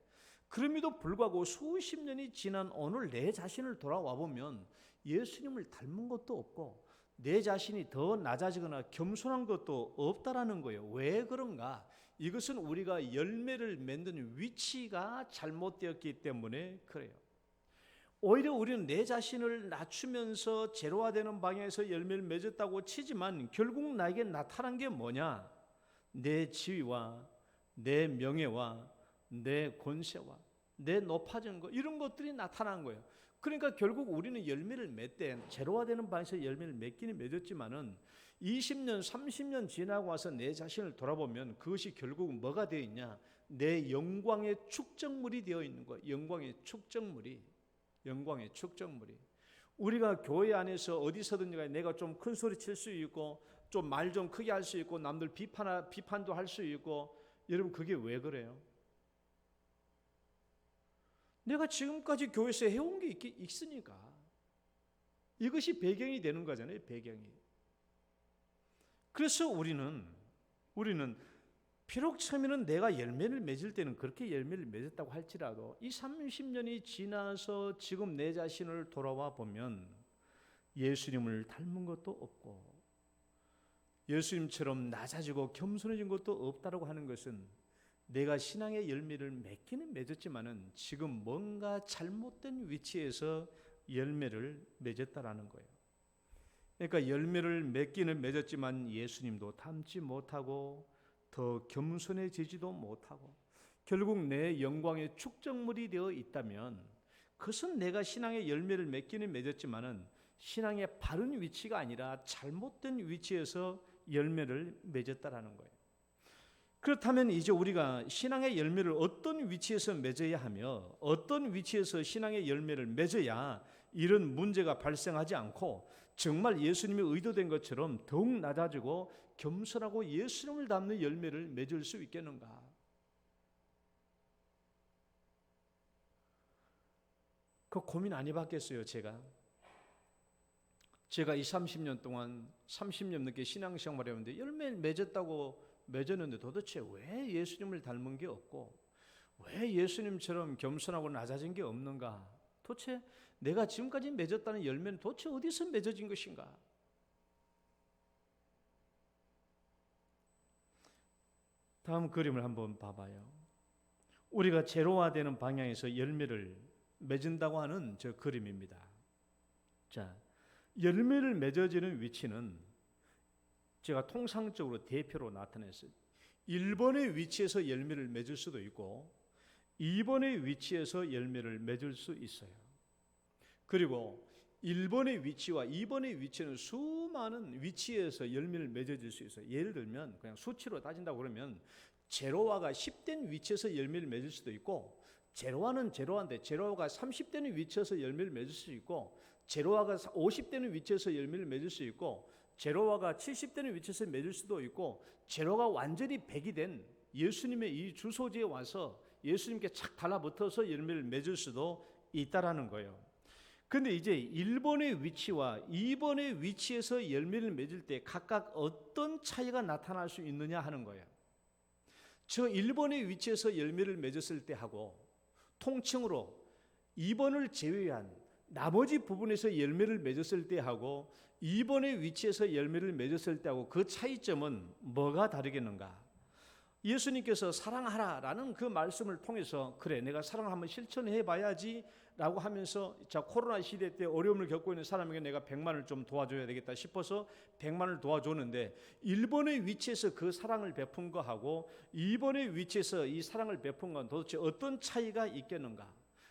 S2: 그럼에도 불구하고 수십 년이 지난 오늘 내 자신을 돌아와 보면 예수님을 닮은 것도 없고 내 자신이 더 낮아지거나 겸손한 것도 없다라는 거예요. 왜 그런가? 이것은 우리가 열매를 맺는 위치가 잘못되었기 때문에 그래요. 오히려 우리는 내 자신을 낮추면서 제로화되는 방향에서 열매를 맺었다고 치지만 결국 나에게 나타난 게 뭐냐? 내 지위와 내 명예와 내 권세와 내 높아진 것, 이런 것들이 나타난 거예요. 그러니까 결국 우리는 열매를 맺되 제로화되는 방에서 열매를 맺기는 맺었지만은 20년, 30년 지나고 와서 내 자신을 돌아보면 그것이 결국 뭐가 되어 있냐? 내 영광의 축적물이 되어 있는 거예요. 영광의 축적물이. 우리가 교회 안에서 어디서든지 간에 내가 좀 큰 소리 칠 수 있고 좀 말 좀 크게 할 수 있고 남들 비판도 할 수 있고, 여러분 그게 왜 그래요? 내가 지금까지 교회에서 해온 게 있으니까 이것이 배경이 되는 거잖아요. 배경이. 그래서 우리는 비록 처음에는 내가 열매를 맺을 때는 그렇게 열매를 맺었다고 할지라도 이 30년이 지나서 지금 내 자신을 돌아와 보면 예수님을 닮은 것도 없고 예수님처럼 낮아지고 겸손해진 것도 없다라고 하는 것은 내가 신앙의 열매를 맺기는 맺었지만은 지금 뭔가 잘못된 위치에서 열매를 맺었다라는 거예요. 그러니까 열매를 맺기는 맺었지만 예수님도 닮지 못하고 더 겸손해지지도 못하고 결국 내 영광의 축적물이 되어 있다면 그것은 내가 신앙의 열매를 맺기는 맺었지만은 신앙의 바른 위치가 아니라 잘못된 위치에서 열매를 맺었다라는 거예요. 그렇다면 이제 우리가 신앙의 열매를 어떤 위치에서 맺어야 하며 어떤 위치에서 신앙의 열매를 맺어야 이런 문제가 발생하지 않고 정말 예수님이 의도된 것처럼 더욱 낮아지고 겸손하고 예수님을 닮는 열매를 맺을 수 있겠는가? 그 고민 안 해봤겠어요. 제가 이 30년 동안 30년 넘게 신앙생활 해왔는데 열매를 맺었는데 도대체 왜 예수님을 닮은 게 없고 왜 예수님처럼 겸손하고 낮아진 게 없는가? 도대체 내가 지금까지 맺었다는 열매는 도대체 어디서 맺어진 것인가? 다음 그림을 한번 봐봐요. 우리가 제로화되는 방향에서 열매를 맺은다고 하는 저 그림입니다. 자, 열매를 맺어지는 위치는 제가 통상적으로 대표로 나타냈어요. 1번의 위치에서 열매를 맺을 수도 있고 2번의 위치에서 열매를 맺을 수 있어요. 그리고 1번의 위치와 2번의 위치는 수많은 위치에서 열매를 맺어질 수 있어요. 예를 들면 그냥 수치로 따진다고 그러면 제로화가 10된 위치에서 열매를 맺을 수도 있고 제로화는 제로화인데 제로화가 30되는 위치에서 열매를 맺을 수 있고 제로화가 50되는 위치에서 열매를 맺을 수 있고 제로화가 70되는 위치에서 맺을 수도 있고 제로가 완전히 100이 된 예수님의 이 주소지에 와서 예수님께 착 달라붙어서 열매를 맺을 수도 있다라는 거예요. 근데 이제 1번의 위치와 2번의 위치에서 열매를 맺을 때 각각 어떤 차이가 나타날 수 있느냐 하는 거예요. 저 1번의 위치에서 열매를 맺었을 때 하고 통칭으로 2번을 제외한 나머지 부분에서 열매를 맺었을 때 하고 2번의 위치에서 열매를 맺었을 때하고 그 차이점은 뭐가 다르겠는가? 예수님께서 사랑하라라는 그 말씀을 통해서 그래 내가 사랑을 한번 실천해 봐야지 라고 하면서 자 코로나 시대 때 어려움을 겪고 있는 사람에게 내가 100만을 좀 도와줘야 되겠다 싶어서 100만을 도와줬는데 1번의 위치에서 그 사랑을 베푼 거하고 2번의 위치에서 이 사랑을 베푼 건 도대체 어떤 차이가 있겠는가?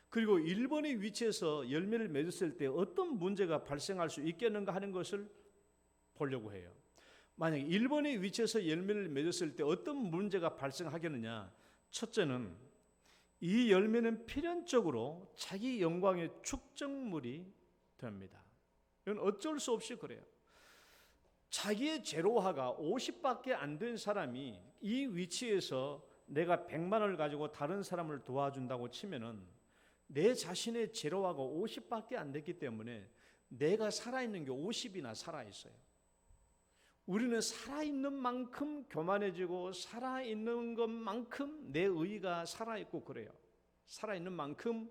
S2: 그리고 1번의 위치에서 열매를 맺었을 때 어떤 문제가 발생할 수 있겠는가 하는 것을 보려고 해요. 만약 1번의 위치에서 열매를 맺었을 때 어떤 문제가 발생하겠느냐? 첫째는 이 열매는 필연적으로 자기 영광의 축적물이 됩니다. 이건 어쩔 수 없이 그래요. 자기의 제로화가 50밖에 안 된 사람이 이 위치에서 내가 100만을 가지고 다른 사람을 도와준다고 치면은 내 자신의 제로화가 50밖에 안 됐기 때문에 내가 살아있는 게 50이나 살아있어요. 우리는 살아있는 만큼 교만해지고 살아있는 것만큼 내 의의가 살아있고 그래요. 살아있는 만큼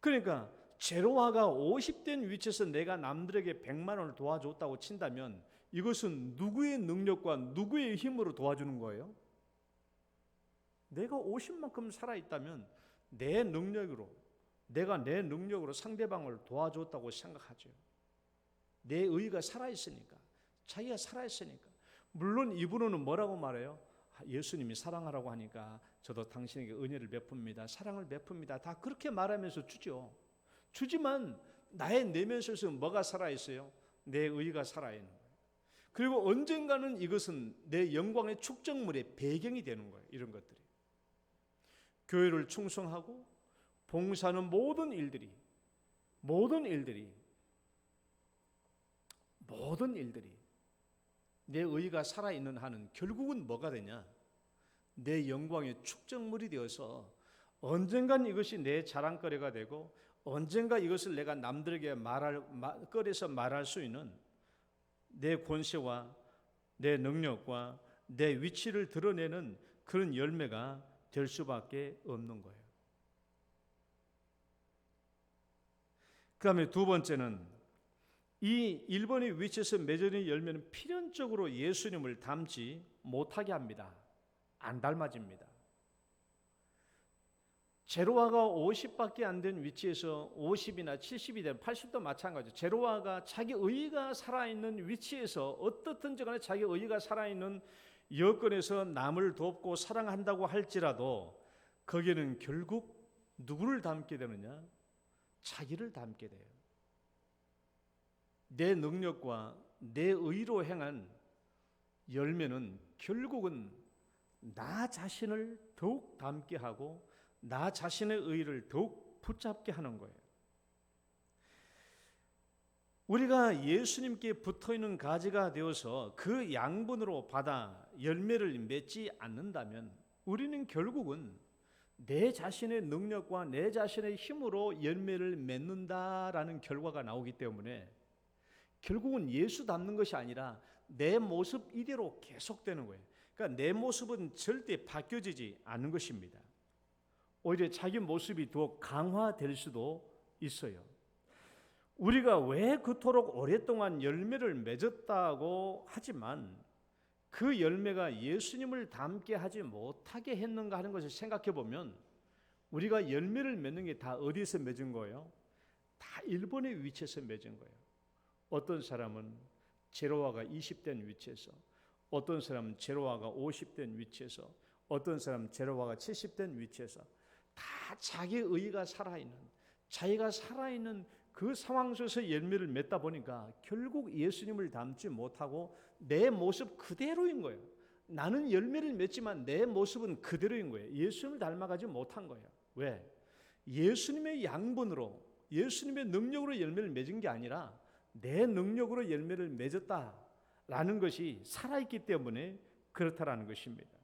S2: 그러니까 제로화가 50된 위치에서 내가 남들에게 100만 원을 도와줬다고 친다면 이것은 누구의 능력과 누구의 힘으로 도와주는 거예요? 내가 50만큼 살아있다면 내 능력으로 내가 내 능력으로 상대방을 도와줬다고 생각하죠. 내 의의가 살아있으니까 자기가 살아있으니까 물론 이분은 뭐라고 말해요? 예수님이 사랑하라고 하니까 저도 당신에게 은혜를 베풉니다. 사랑을 베풉니다. 다 그렇게 말하면서 주죠. 주지만 나의 내면 속에서 뭐가 살아있어요? 내 의의가 살아있는 거예요. 그리고 언젠가는 이것은 내 영광의 축적물의 배경이 되는 거예요. 이런 것들이 교회를 충성하고 봉사하는 모든 일들이 내 의의가 살아있는 한은 결국은 뭐가 되냐? 내 영광의 축적물이 되어서 언젠간 이것이 내 자랑거리가 되고 언젠가 이것을 내가 남들에게 꺼내서 말할 수 있는 내 권세와 내 능력과 내 위치를 드러내는 그런 열매가 될 수밖에 없는 거예요. 그 다음에 두 번째는 이 1번의 위치에서 맺어진 열매는 필연적으로 예수님을 닮지 못하게 합니다. 안 닮아집니다. 제로화가 50밖에 안 된 위치에서 50이나 70이 된 80도 마찬가지죠. 제로화가 자기 의의가 살아있는 위치에서 어떻든지 간에 자기 의의가 살아있는 여건에서 남을 돕고 사랑한다고 할지라도 거기에는 결국 누구를 담게 되느냐? 자기를 담게 돼요. 내 능력과 내 의로 행한 열매는 결국은 나 자신을 더욱 담게 하고 나 자신의 의를 더욱 붙잡게 하는 거예요. 우리가 예수님께 붙어있는 가지가 되어서 그 양분으로 받아 열매를 맺지 않는다면 우리는 결국은 내 자신의 능력과 내 자신의 힘으로 열매를 맺는다라는 결과가 나오기 때문에 결국은 예수 닮는 것이 아니라 내 모습 이대로 계속되는 거예요. 그러니까 내 모습은 절대 바뀌어지지 않는 것입니다. 오히려 자기 모습이 더 강화될 수도 있어요. 우리가 왜 그토록 오랫동안 열매를 맺었다고 하지만 그 열매가 예수님을 닮게 하지 못하게 했는가 하는 것을 생각해 보면 우리가 열매를 맺는 게 다 어디에서 맺은 거예요? 다 1번의 위치에서 맺은 거예요. 어떤 사람은 제로화가 20된 위치에서, 어떤 사람은 제로화가 50된 위치에서, 어떤 사람은 제로화가 70된 위치에서 다 자기 의가 살아있는, 자기가 살아있는 그 상황 속에서 열매를 맺다 보니까 결국 예수님을 닮지 못하고 내 모습 그대로인 거예요. 나는 열매를 맺지만 내 모습은 그대로인 거예요. 예수님을 닮아가지 못한 거예요. 왜? 예수님의 양분으로, 예수님의 능력으로 열매를 맺은 게 아니라 내 능력으로 열매를 맺었다라는 것이 살아있기 때문에 그렇다라는 것입니다.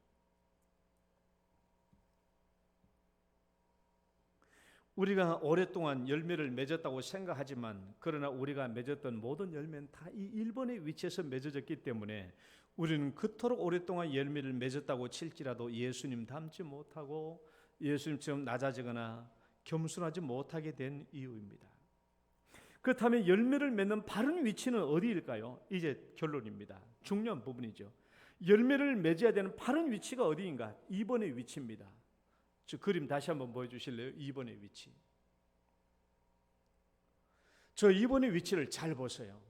S2: 우리가 오랫동안 열매를 맺었다고 생각하지만 그러나 우리가 맺었던 모든 열매는 다 이 1번의 위치에서 맺어졌기 때문에 우리는 그토록 오랫동안 열매를 맺었다고 칠지라도 예수님 닮지 못하고 예수님처럼 낮아지거나 겸손하지 못하게 된 이유입니다. 그렇다면 열매를 맺는 바른 위치는 어디일까요? 이제 결론입니다. 중요한 부분이죠. 열매를 맺어야 되는 바른 위치가 어디인가? 2번의 위치입니다. 저 그림 다시 한번 보여주실래요? 2번의 위치. 저 2번의 위치를 잘 보세요.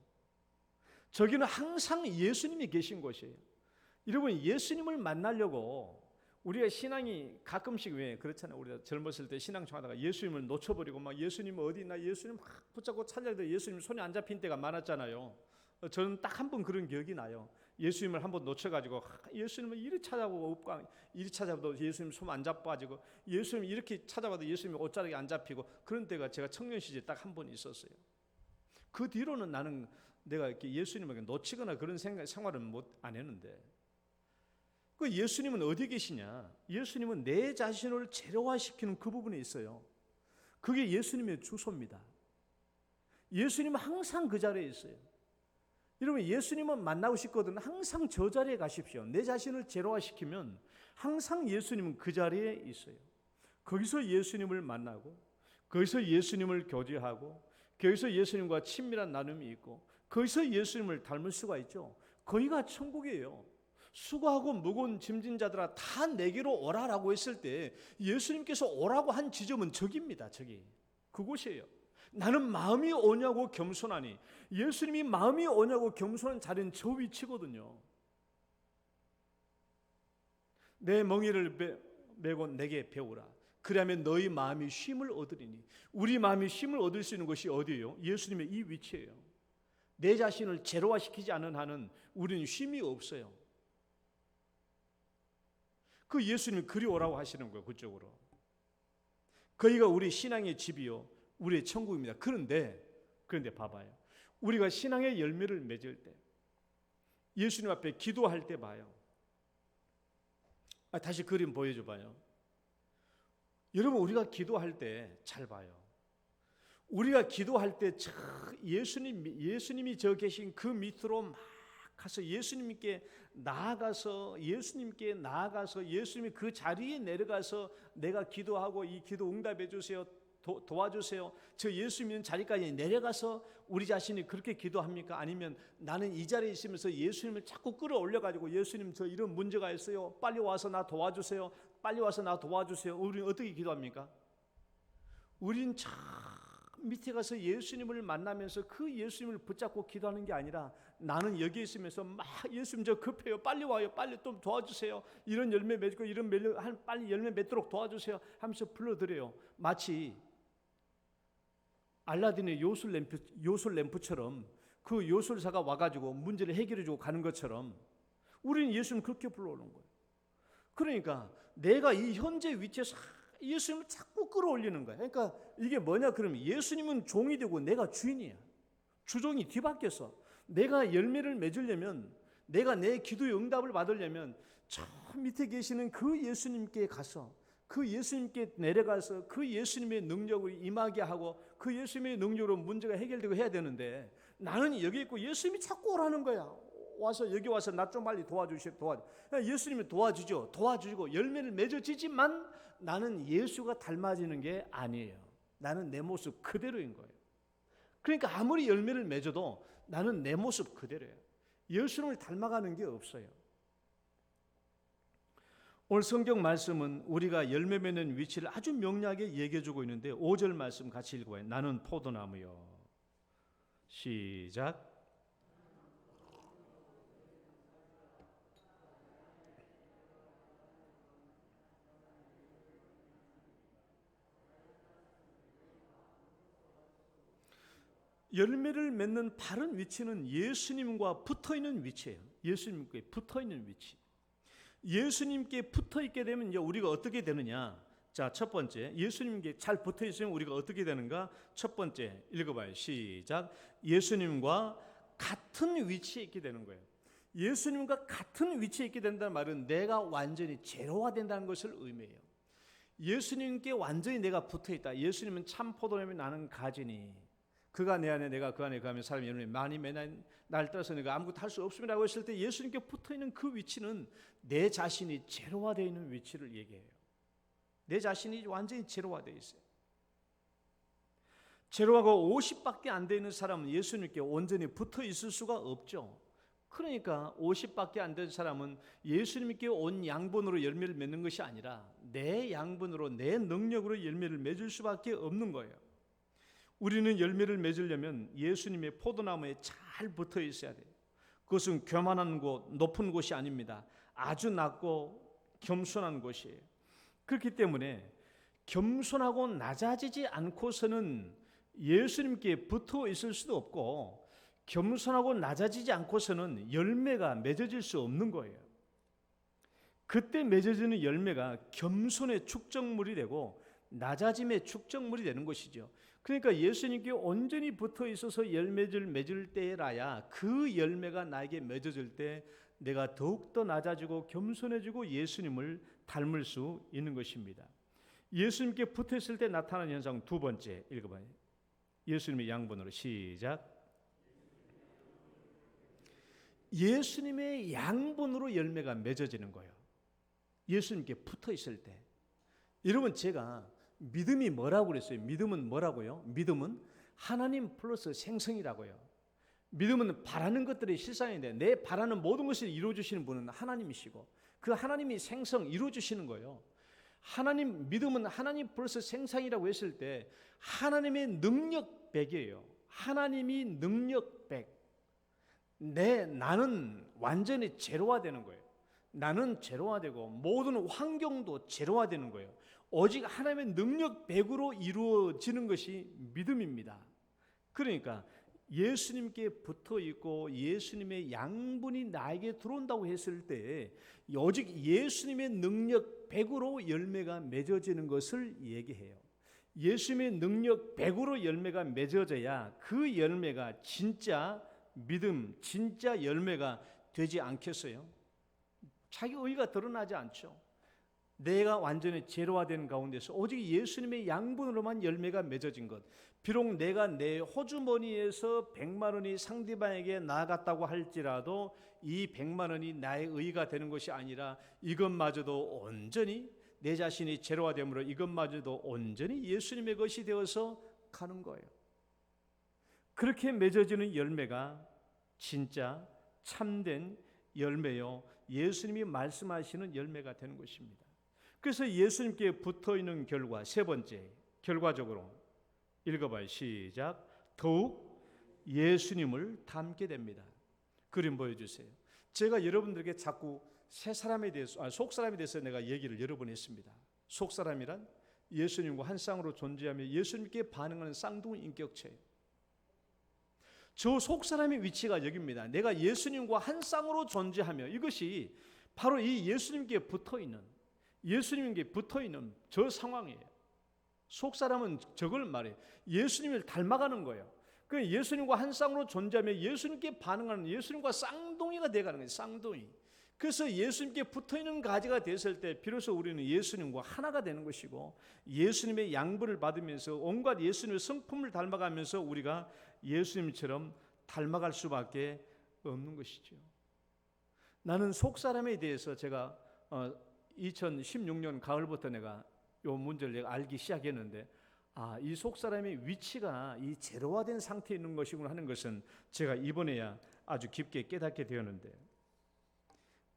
S2: 저기는 항상 예수님이 계신 곳이에요. 여러분, 예수님을 만나려고 우리가 신앙이 가끔씩 왜 그렇잖아요. 우리가 젊었을 때 신앙생활하다가 예수님을 놓쳐버리고 막 예수님 어디 있나 예수님 막 붙잡고 찾아야 예수님 손이 안 잡힌 때가 많았잖아요. 저는 딱 한 번 그런 기억이 나요. 예수님을 한번 놓쳐가지고 예수님을 이리 찾아보고 없고 이리 찾아봐도 예수님 손 안 잡아가지고 예수님 이렇게 찾아봐도 예수님 옷자락이 안 잡히고 그런 때가 제가 청년 시절에 딱 한 번 있었어요. 그 뒤로는 나는 내가 이렇게 예수님에게 놓치거나 그런 생활은 안 했는데 그 예수님은 어디 계시냐? 예수님은 내 자신을 제로화시키는 그 부분에 있어요. 그게 예수님의 주소입니다. 예수님은 항상 그 자리에 있어요. 여러분, 예수님은 만나고 싶거든 항상 저 자리에 가십시오. 내 자신을 제로화시키면 항상 예수님은 그 자리에 있어요. 거기서 예수님을 만나고 거기서 예수님을 교제하고 거기서 예수님과 친밀한 나눔이 있고 거기서 예수님을 닮을 수가 있죠. 거기가 천국이에요. 수고하고 무거운 짐진 자들아 다 내게로 오라라고 했을 때 예수님께서 오라고 한 지점은 저기입니다. 저기 그곳이에요. 나는 마음이 오냐고 겸손하니 예수님이 마음이 오냐고 겸손한 자리는 저 위치거든요. 내 멍에를 메고 내게 배우라. 그러면 너희 마음이 쉼을 얻으리니. 우리 마음이 쉼을 얻을 수 있는 것이 어디예요? 예수님의 이 위치예요. 내 자신을 제로화시키지 않는 한은 우리는 쉼이 없어요. 그 예수님이 그리 오라고 하시는 거예요. 그쪽으로. 거기가 우리 신앙의 집이요 우리의 천국입니다. 그런데 봐봐요. 우리가 신앙의 열매를 맺을 때 예수님 앞에 기도할 때 봐요. 다시 그림 보여줘 봐요. 여러분, 우리가 기도할 때 잘 봐요. 우리가 기도할 때 예수님이 저 계신 그 밑으로 막 가서 예수님께 나아가서 예수님이 그 자리에 내려가서 내가 기도하고 이 기도 응답해 주세요. 도와주세요. 저 예수님 있는 자리까지 내려가서 우리 자신이 그렇게 기도합니까? 아니면 나는 이 자리에 있으면서 예수님을 자꾸 끌어올려가지고 예수님 저 이런 문제가 있어요. 빨리 와서 나 도와주세요. 빨리 와서 나 도와주세요. 우리는 어떻게 기도합니까? 우린 참 밑에 가서 예수님을 만나면서 그 예수님을 붙잡고 기도하는 게 아니라 나는 여기 있으면서 막 예수님 저 급해요. 빨리 와요. 빨리 좀 도와주세요. 이런 열매 맺고 이런 빨리 열매 맺도록 도와주세요 하면서 불러드려요. 마치 알라딘의 요술 램프처럼 그 요술사가 와가지고 문제를 해결해주고 가는 것처럼 우리는 예수님 그렇게 불러오는 거예요. 그러니까 내가 이 현재 위치에서 예수님을 자꾸 끌어올리는 거예요. 그러니까 이게 뭐냐 그러면 예수님은 종이 되고 내가 주인이야. 주종이 뒤바뀌어서 내가 열매를 맺으려면, 내가 내 기도의 응답을 받으려면 저 밑에 계시는 그 예수님께 가서, 그 예수님께 내려가서 그 예수님의 능력을 임하게 하고 그 예수님의 능력으로 문제가 해결되고 해야 되는데, 나는 여기 있고 예수님이 자꾸 오라는 거야. 여기 와서 나 좀 빨리 도와주시오. 예수님이 도와주시고 열매를 맺어지지만 나는 예수가 닮아지는 게 아니에요. 나는 내 모습 그대로인 거예요. 그러니까 아무리 열매를 맺어도 나는 내 모습 그대로예요. 예수님을 닮아가는 게 없어요. 오늘 성경 말씀은 우리가 열매 맺는 위치를 아주 명료하게 얘기해주고 있는데 5절 말씀 같이 읽어봐요. 나는 포도나무요. 시작. 열매를 맺는 바른 위치는 예수님과 붙어있는 위치예요. 예수님께 붙어있는 위치. 예수님께 붙어있게 되면 이제 우리가 어떻게 되느냐. 자, 첫 번째, 예수님께 잘 붙어있으면 우리가 어떻게 되는가. 첫 번째 읽어봐요. 시작. 예수님과 같은 위치에 있게 되는 거예요. 예수님과 같은 위치에 있게 된다는 말은 내가 완전히 제로화된다는 것을 의미해요. 예수님께 완전히 내가 붙어있다. 예수님은 참 포도나무 나는 가지니 그가 내 안에 내가 그 안에 가면 사람이 여러분이 많이 매난 날 따라서 내가 아무것도 할 수 없습니다라고 했을 때 예수님께 붙어있는 그 위치는 내 자신이 제로화되어 있는 위치를 얘기해요. 내 자신이 완전히 제로화되어 있어요. 제로하고 50밖에 안 되는 사람은 예수님께 온전히 붙어 있을 수가 없죠. 그러니까 50밖에 안 된 사람은 예수님께 온 양분으로 열매를 맺는 것이 아니라 내 양분으로 내 능력으로 열매를 맺을 수밖에 없는 거예요. 우리는 열매를 맺으려면 예수님의 포도나무에 잘 붙어 있어야 돼요. 그것은 교만한 곳, 높은 곳이 아닙니다. 아주 낮고 겸손한 곳이에요. 그렇기 때문에 겸손하고 낮아지지 않고서는 예수님께 붙어 있을 수도 없고, 겸손하고 낮아지지 않고서는 열매가 맺어질 수 없는 거예요. 그때 맺어지는 열매가 겸손의 축적물이 되고 낮아짐의 축적물이 되는 것이죠. 그러니까 예수님께 온전히 붙어 있어서 열매를 맺을 때라야 그 열매가 나에게 맺어질 때 내가 더욱더 낮아지고 겸손해지고 예수님을 닮을 수 있는 것입니다. 예수님께 붙어 있을 때 나타나는 현상 두 번째 읽어봐요. 예수님의 양분으로 시작. 예수님의 양분으로 열매가 맺어지는 거예요. 예수님께 붙어 있을 때. 여러분, 제가 믿음이 뭐라고 그랬어요? 믿음은 뭐라고요? 믿음은 하나님 플러스 생성이라고요. 믿음은 바라는 것들이 실상인데 내 바라는 모든 것을 이루어주시는 분은 하나님이시고 그 하나님이 생성 이루어주시는 거예요. 믿음은 하나님 플러스 생성이라고 했을 때 하나님의 능력 100이에요. 하나님이 능력 100. 나는 완전히 제로화되는 거예요. 나는 제로화되고 모든 환경도 제로화되는 거예요. 오직 하나님의 능력 100으로 이루어지는 것이 믿음입니다. 그러니까 예수님께 붙어 있고 예수님의 양분이 나에게 들어온다고 했을 때 오직 예수님의 능력 100으로 열매가 맺어지는 것을 얘기해요. 예수님의 능력 100으로 열매가 맺어져야 그 열매가 진짜 믿음, 진짜 열매가 되지 않겠어요? 자기 의가 드러나지 않죠. 내가 완전히 제로화된 가운데서 오직 예수님의 양분으로만 열매가 맺어진 것. 비록 내가 내 호주머니에서 100만 원이 상대방에게 나갔다고 할지라도 이 100만 원이 나의 의가 되는 것이 아니라 이것마저도 온전히 내 자신이 제로화됨으로 이것마저도 온전히 예수님의 것이 되어서 가는 거예요. 그렇게 맺어지는 열매가 진짜 참된 열매요, 예수님이 말씀하시는 열매가 되는 것입니다. 그래서 예수님께 붙어있는 결과, 세 번째, 결과적으로 읽어봐요. 시작. 더욱 예수님을 닮게 됩니다. 그림 보여주세요. 제가 여러분들에게 자꾸 새 사람에 대해서, 속 사람에 대해서 내가 얘기를 여러 번 했습니다. 속 사람이란 예수님과 한 쌍으로 존재하며 예수님께 반응하는 쌍둥이 인격체예요. 저 속 사람의 위치가 여기입니다. 내가 예수님과 한 쌍으로 존재하며, 이것이 바로 이 예수님께 붙어있는 저 상황이에요. 속 사람은 저걸 말해요. 예수님을 닮아가는 거예요. 그 예수님과 한 쌍으로 존재하며 예수님께 반응하는, 예수님과 쌍둥이가 되어가는 거예요. 쌍둥이. 그래서 예수님께 붙어있는 가지가 됐을 때 비로소 우리는 예수님과 하나가 되는 것이고, 예수님의 양보를 받으면서 온갖 예수님의 성품을 닮아가면서 우리가 예수님처럼 닮아갈 수밖에 없는 것이죠. 나는 속 사람에 대해서 제가 2016년 가을부터 내가 이 문제를 내가 알기 시작했는데, 이 속 사람의 위치가 이 제로화된 상태에 있는 것이구나 하는 것은 제가 이번에야 아주 깊게 깨닫게 되었는데,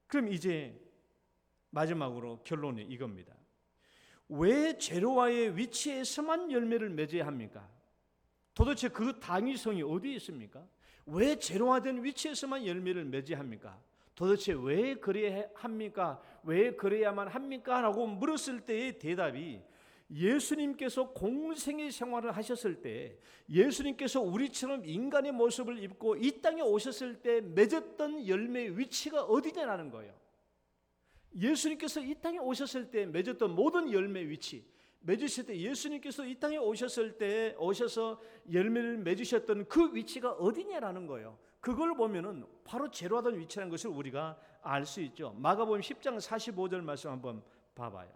S2: 그럼 이제 마지막으로 결론이 이겁니다. 왜 제로화의 위치에서만 열매를 맺어야 합니까? 도대체 그 당위성이 어디에 있습니까? 왜 제로화된 위치에서만 열매를 맺어야 합니까? 도대체 왜 그래야 합니까? 왜 그래야만 합니까? 라고 물었을 때의 대답이, 예수님께서 공생의 생활을 하셨을 때, 예수님께서 우리처럼 인간의 모습을 입고 이 땅에 오셨을 때 맺었던 열매의 위치가 어디냐라는 거예요. 예수님께서 이 땅에 오셨을 때 맺었던 모든 열매의 위치, 맺으실 때 예수님께서 이 땅에 오셨을 때 오셔서 열매를 맺으셨던 그 위치가 어디냐라는 거예요. 그걸 보면은 바로 제로하던 위치라는 것을 우리가 알 수 있죠. 마가복음 10장 45절 말씀 한번 봐봐요.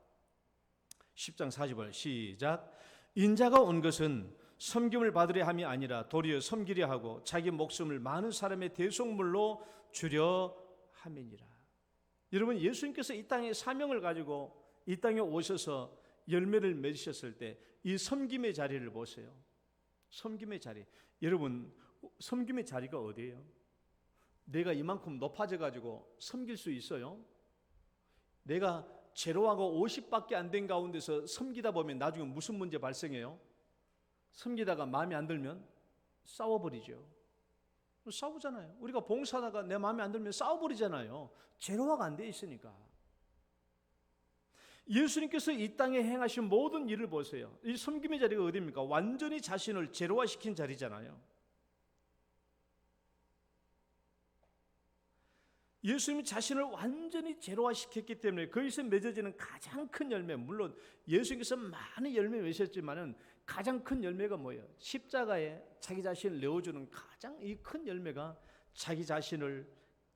S2: 10장 45절 시작. 인자가 온 것은 섬김을 받으려 함이 아니라 도리어 섬기려 하고 자기 목숨을 많은 사람의 대속물로 주려 함이니라. 여러분, 예수님께서 이 땅에 사명을 가지고 이 땅에 오셔서 열매를 맺으셨을 때 이 섬김의 자리를 보세요. 섬김의 자리. 여러분, 섬김의 자리가 어디예요? 내가 이만큼 높아져 가지고 섬길 수 있어요? 내가 제로하고 50밖에 안 된 가운데서 섬기다 보면 나중에 무슨 문제 발생해요? 섬기다가 마음에 안 들면 싸워버리죠. 싸우잖아요. 우리가 봉사하다가 내 마음에 안 들면 싸워버리잖아요. 제로화가 안 돼 있으니까. 예수님께서 이 땅에 행하신 모든 일을 보세요. 이 섬김의 자리가 어디입니까? 완전히 자신을 제로화시킨 자리잖아요. 예수님이 자신을 완전히 제로화시켰기 때문에 거기서 맺어지는 가장 큰 열매, 물론 예수님께서 많은 열매 맺으셨지만은 가장 큰 열매가 뭐예요? 십자가에 자기 자신을 내어주는 가장 이 큰 열매가 자기 자신을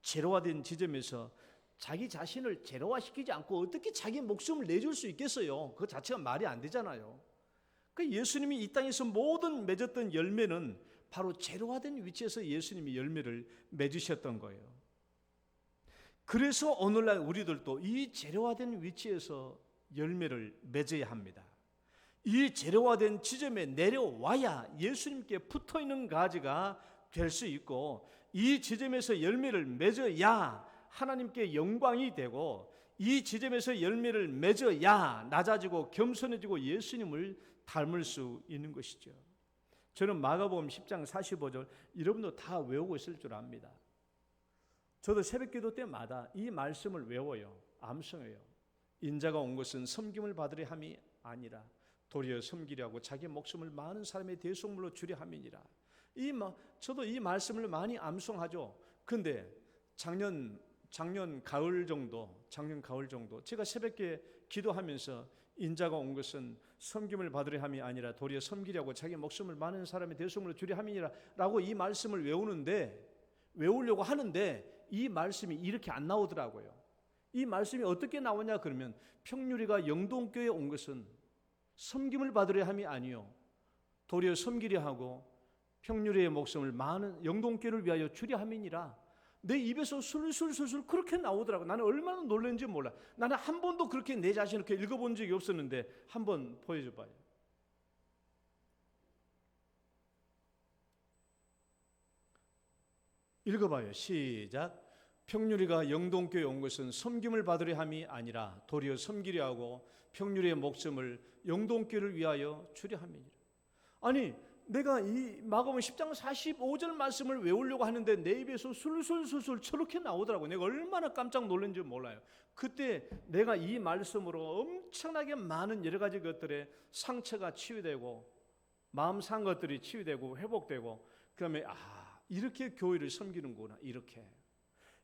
S2: 제로화된 지점에서 자기 자신을 제로화시키지 않고 어떻게 자기 목숨을 내줄 수 있겠어요? 그 자체가 말이 안 되잖아요. 그 예수님이 이 땅에서 모든 맺었던 열매는 바로 제로화된 위치에서 예수님이 열매를 맺으셨던 거예요. 그래서 오늘날 우리들도 이 제로화된 위치에서 열매를 맺어야 합니다. 이 제로화된 지점에 내려와야 예수님께 붙어있는 가지가 될 수 있고, 이 지점에서 열매를 맺어야 하나님께 영광이 되고, 이 지점에서 열매를 맺어야 낮아지고 겸손해지고 예수님을 닮을 수 있는 것이죠. 저는 마가복음 10장 45절 여러분도 다 외우고 있을 줄 압니다. 저도 새벽기도 때마다 이 말씀을 외워요. 암송해요. 인자가 온 것은 섬김을 받으려 함이 아니라 도리어 섬기려 하고 자기 목숨을 많은 사람의 대속물로 주려 함이니라. 저도 이 말씀을 많이 암송하죠. 근데 작년 가을 정도 제가 새벽에 기도하면서 인자가 온 것은 섬김을 받으려 함이 아니라 도리어 섬기려 하고 자기 목숨을 많은 사람의 대속물로 주려 함이니라 라고 이 말씀을 외우려고 하는데 이 말씀이 이렇게 안 나오더라고요. 이 말씀이 어떻게 나오냐 그러면, 평유리가 영동교회에 온 것은 섬김을 받으려 함이 아니요 도리어 섬기려 하고 평유리의 목숨을 많은 영동교회를 위하여 주려 함이니라. 내 입에서 술술술술 그렇게 나오더라고. 나는 얼마나 놀랐는지 몰라. 나는 한 번도 그렇게 내 자신을 그렇게 읽어본 적이 없었는데 한번 보여줘 봐요. 읽어봐요. 시작. 평유리가 영동교회에 온 것은 섬김을 받으려 함이 아니라 도리어 섬기려 하고 평유리의 목숨을 영동교회를 위하여 주려 함이니라. 아니 내가 이 마가복음 10장 45절 말씀을 외우려고 하는데 내 입에서 술술술술 저렇게 나오더라고요. 내가 얼마나 깜짝 놀란지 몰라요. 그때 내가 이 말씀으로 엄청나게 많은 여러 가지 것들의 상처가 치유되고 마음 상한 것들이 치유되고 회복되고, 그다음에 이렇게 교회를 섬기는구나. 이렇게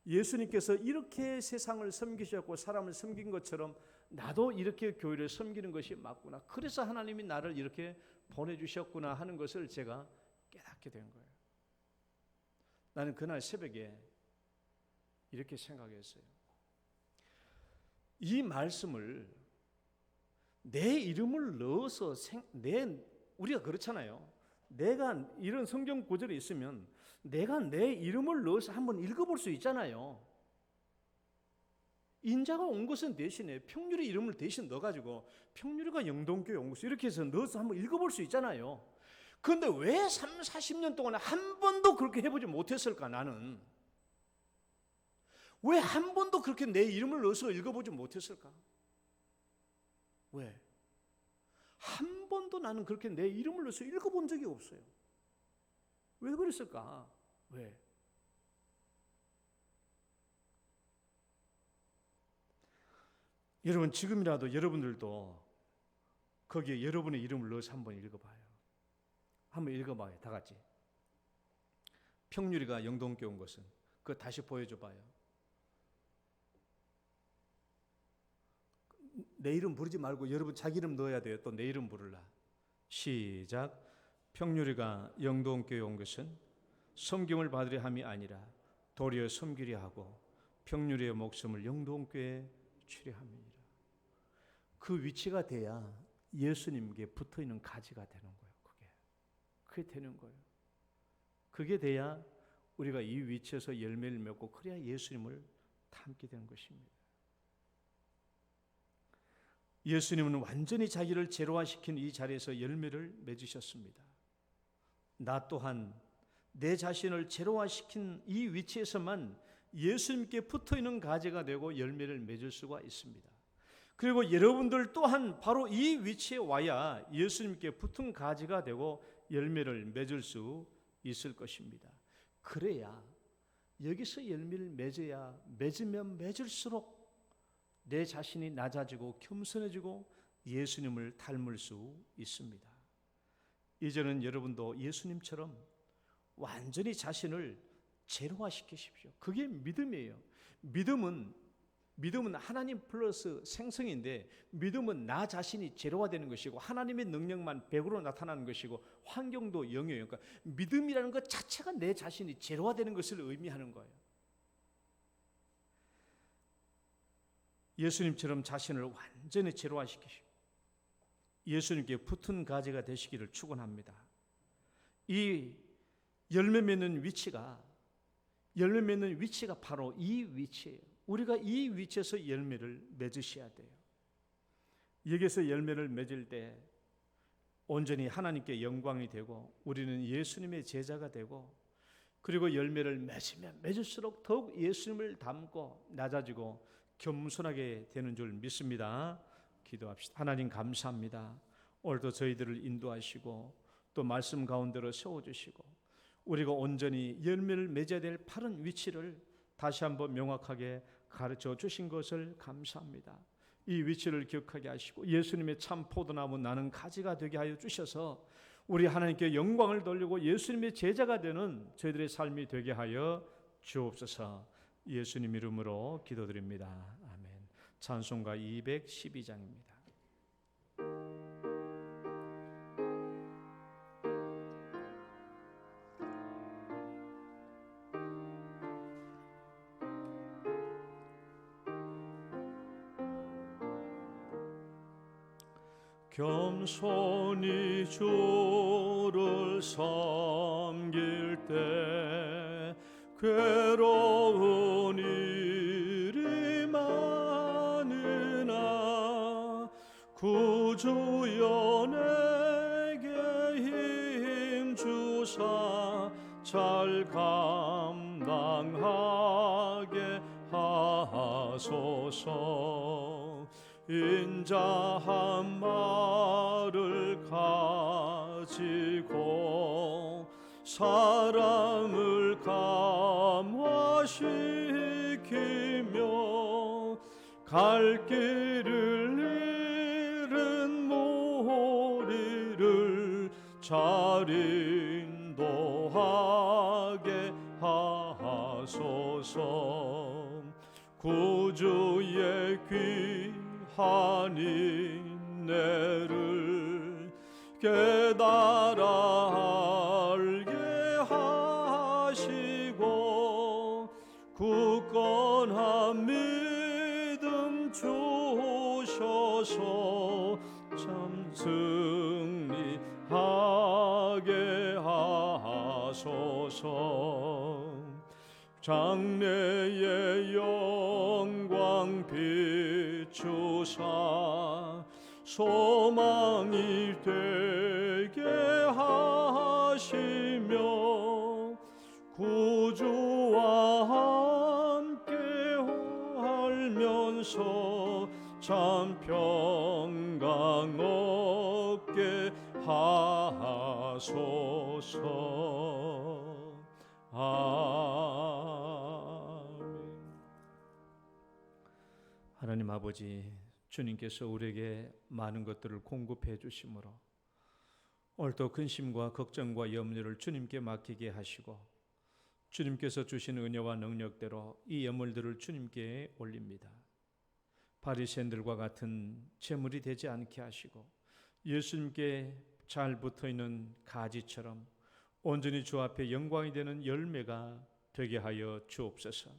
S2: 예수님께서 이렇게 세상을 섬기셨고 사람을 섬긴 것처럼 나도 이렇게 교회를 섬기는 것이 맞구나. 그래서 하나님이 나를 이렇게 보내주셨구나 하는 것을 제가 깨닫게 된 거예요. 나는 그날 새벽에 이렇게 생각했어요. 이 말씀을 내 이름을 넣어서 우리가 그렇잖아요. 내가 이런 성경 구절이 있으면 내가 내 이름을 넣어서 한번 읽어볼 수 있잖아요. 인자가 온 것은 대신에 평률의 이름을 대신 넣어가지고 평률이가 영동교회 온 것을 이렇게 해서 넣어서 한번 읽어볼 수 있잖아요. 그런데 왜 30-40년 동안 한 번도 그렇게 해보지 못했을까? 나는 왜 한 번도 그렇게 내 이름을 넣어서 읽어보지 못했을까? 왜? 한 번도 나는 그렇게 내 이름을 넣어서 읽어본 적이 없어요. 왜 그랬을까? 왜? 여러분 지금이라도 여러분들도 거기에 여러분의 이름을 넣어서 한번 읽어봐요. 한번 읽어봐요. 다 같이. 평유리가 영동교회 온 것은 그거 다시 보여줘봐요. 내 이름 부르지 말고 여러분 자기 이름 넣어야 돼요. 또 내 이름 부르라. 시작. 평유리가 영동교회 온 것은 섬김을 받으려 함이 아니라 도리어 섬기려 하고 평유리의 목숨을 영동교회에 취려 함이니라. 그 위치가 돼야 예수님께 붙어있는 가지가 되는 거예요. 그게 되는 거예요. 그게 돼야 우리가 이 위치에서 열매를 맺고 그래야 예수님을 닮게 되는 것입니다. 예수님은 완전히 자기를 제로화시킨 이 자리에서 열매를 맺으셨습니다. 나 또한 내 자신을 제로화시킨 이 위치에서만 예수님께 붙어있는 가지가 되고 열매를 맺을 수가 있습니다. 그리고 여러분들 또한 바로 이 위치에 와야 예수님께 붙은 가지가 되고 열매를 맺을 수 있을 것입니다. 그래야 여기서 열매를 맺으면 맺을수록 내 자신이 낮아지고 겸손해지고 예수님을 닮을 수 있습니다. 이제는 여러분도 예수님처럼 완전히 자신을 제로화시키십시오. 그게 믿음이에요. 믿음은 하나님 플러스 생성인데 믿음은 나 자신이 제로화되는 것이고 하나님의 능력만 100으로 나타나는 것이고 환경도 0이에요. 그러니까 믿음이라는 것 자체가 내 자신이 제로화되는 것을 의미하는 거예요. 예수님처럼 자신을 완전히 제로화시키시고 예수님께 붙은 가지가 되시기를 축원합니다. 이 열매 맺는 위치가 바로 이 위치예요. 우리가 이 위치에서 열매를 맺으셔야 돼요. 여기서 열매를 맺을 때 온전히 하나님께 영광이 되고 우리는 예수님의 제자가 되고 그리고 열매를 맺으면 맺을수록 더욱 예수님을 닮고 낮아지고 겸손하게 되는 줄 믿습니다. 기도합시다. 하나님 감사합니다. 오늘도 저희들을 인도하시고 또 말씀 가운데로 세워주시고 우리가 온전히 열매를 맺어야 될 바른 위치를 다시 한번 명확하게 가르쳐 주신 것을 감사합니다. 이 위치를 기억하게 하시고 예수님의 참 포도나무 나는 가지가 되게 하여 주셔서 우리 하나님께 영광을 돌리고 예수님의 제자가 되는 저희들의 삶이 되게 하여 주옵소서. 예수님 이름으로 기도드립니다. 아멘. 찬송가 212장입니다. 겸손히 주를 섬길 때 괴로운 일이 많으나 구주여 내게 힘주사 잘 감당하게 하소서. 인자한 말을 가르치시고 가지고 사랑을 감화시키며 갈 길을 잃은 무리를 잘 인도하게 하소서. 구주의 귀한 인내를 깨달아 알게 하시고 굳건한 믿음 주셔서 참 승리하게 하소서. 장래의 영광 비추사 소망이 되게 하시며 구주와 함께 알면서 참 평강 얻게 하소서. 하나님 아버지, 주님께서 우리에게 많은 것들을 공급해 주심으로 오늘도 근심과 걱정과 염려를 주님께 맡기게 하시고 주님께서 주신 은혜와 능력대로 이 예물들을 주님께 올립니다. 바리새인들과 같은 재물이 되지 않게 하시고 예수님께 잘 붙어있는 가지처럼 온전히 주 앞에 영광이 되는 열매가 되게 하여 주옵소서.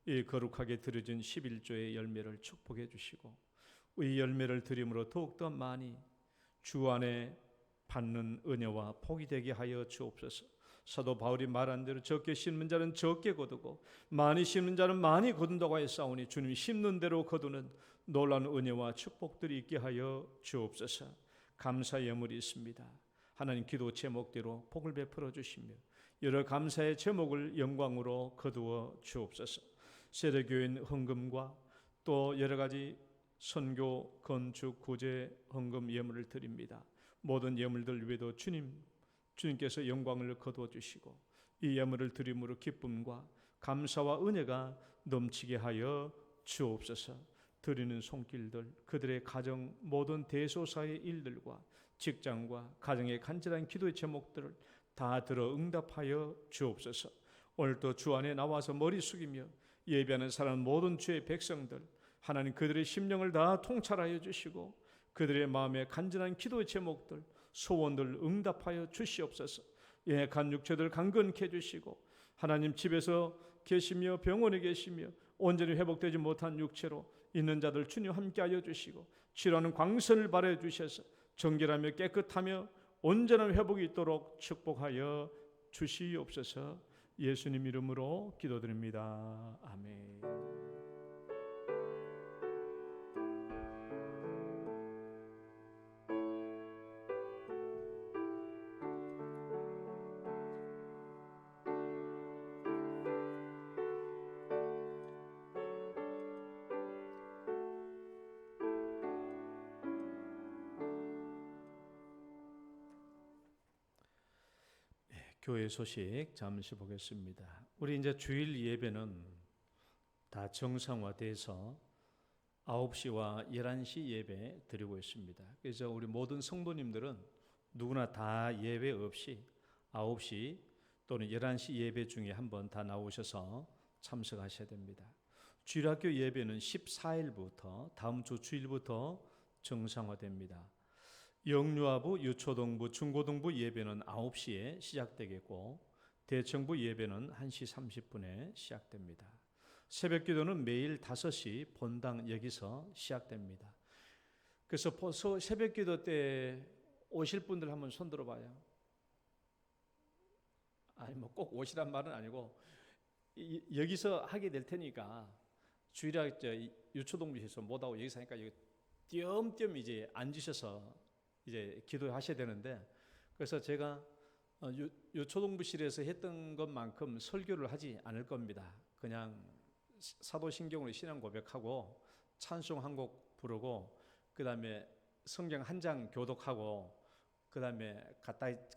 S2: 이 거룩하게 드려진 11조의 열매를 축복해 주시고 이 열매를 드림으로 더욱더 많이 주 안에 받는 은혜와 복이 되게 하여 주옵소서. 사도 바울이 말한 대로 적게 심는 자는 적게 거두고 많이 심는 자는 많이 거둔다고 했사오니 주님이 심는 대로 거두는 놀라운 은혜와 축복들이 있게 하여 주옵소서. 감사 예물이 있습니다. 하나님 기도 제목대로 복을 베풀어 주시며 여러 감사의 제목을 영광으로 거두어 주옵소서. 세례교인 헌금과 또 여러 가지 선교, 건축, 구제, 헌금 예물을 드립니다. 모든 예물들 위에도 주님께서 영광을 거두어 주시고 이 예물을 드림으로 기쁨과 감사와 은혜가 넘치게 하여 주옵소서. 드리는 손길들, 그들의 가정 모든 대소사의 일들과 직장과 가정의 간절한 기도의 제목들을 다 들어 응답하여 주옵소서. 오늘도 주 안에 나와서 머리 숙이며 예배하는 사람 모든 주의 백성들, 하나님 그들의 심령을 다 통찰하여 주시고 그들의 마음에 간절한 기도의 제목들, 소원들 응답하여 주시옵소서. 간 육체들 강건케 해주시고 하나님 집에서 계시며 병원에 계시며 온전히 회복되지 못한 육체로 있는 자들 주님 함께하여 주시고 치료하는 광선을 발해 주셔서 정결하며 깨끗하며 온전한 회복이 있도록 축복하여 주시옵소서. 예수님 이름으로 기도드립니다. 아멘. 교회 소식 잠시 보겠습니다. 우리 이제 주일 예배는 다 정상화돼서 9시와 11시 예배 드리고 있습니다. 그래서 우리 모든 성도님들은 누구나 다 예배 없이 9시 또는 11시 예배 중에 한번 다 나오셔서 참석하셔야 됩니다. 주일학교 예배는 14일부터 다음 주 주일부터 정상화됩니다. 영유아부, 유초등부, 중고등부 예배는 9시에 시작되겠고 대청부 예배는 1시 30분에 시작됩니다. 새벽기도는 매일 5시 본당 여기서 시작됩니다. 그래서 벌써 새벽기도 때 오실 분들 한번 손 들어봐요. 아니 뭐 꼭 오시란 말은 아니고 여기서 하게 될 테니까 주일학 유초동부에서 못하고 여기서 하니까 여기 띄엄띄엄 이제 앉으셔서 이제 기도하셔야 되는데 그래서 제가 유초동부실에서 했던 것만큼 설교를 하지 않을 겁니다. 그냥 사도신경으로 신앙 고백하고 찬송 한 곡 부르고 그 다음에 성경 한 장 교독하고 그 그다음에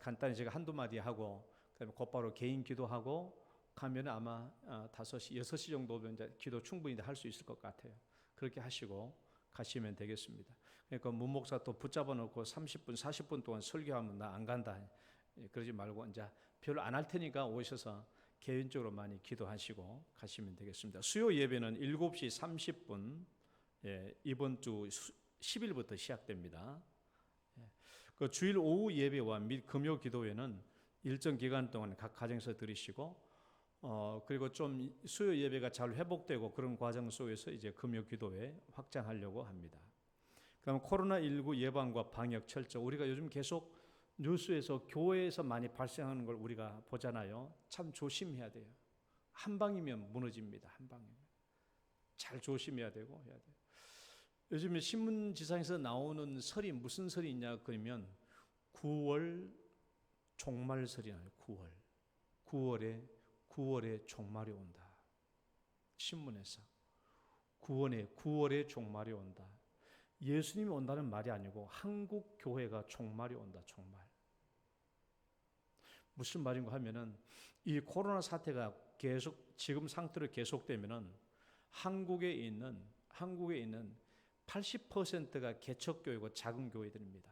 S2: 간단히 제가 한두 마디 하고 그다음에 곧바로 개인 기도하고 가면 아마 5시, 6시 정도면 이제 기도 충분히 할 수 있을 것 같아요. 그렇게 하시고 가시면 되겠습니다. 그러니까 문 목사 또 붙잡아 놓고 30분, 40분 동안 설교하면 나 안 간다. 그러지 말고 이제 별로 안 할 테니까 오셔서 개인적으로 많이 기도하시고 가시면 되겠습니다. 수요 예배는 7시 30분 이번 주 10일부터 시작됩니다. 그 주일 오후 예배와 및 금요 기도회는 일정 기간 동안 각 가정에서 드리시고 그리고 좀 수요 예배가 잘 회복되고 그런 과정 속에서 이제 금요 기도회 확장하려고 합니다. 그럼 코로나19 예방과 방역 철저, 우리가 요즘 계속 뉴스에서 교회에서 많이 발생하는 걸 우리가 보잖아요. 참 조심해야 돼요. 한 방이면 무너집니다. 한 방이면 잘 조심해야 되고 해야 돼요. 요즘에 신문지상에서 나오는 설이 무슨 설이 있냐 그러면 9월 종말설이 나요. 9월에 종말이 온다. 신문에서 9월에 종말이 온다. 예수님이 온다는 말이 아니고 한국 교회가 종말이 온다. 종말. 무슨 말인가 하면은 이 코로나 사태가 계속 지금 상태로 계속되면은 한국에 있는 80%가 개척교회고 작은 교회들입니다.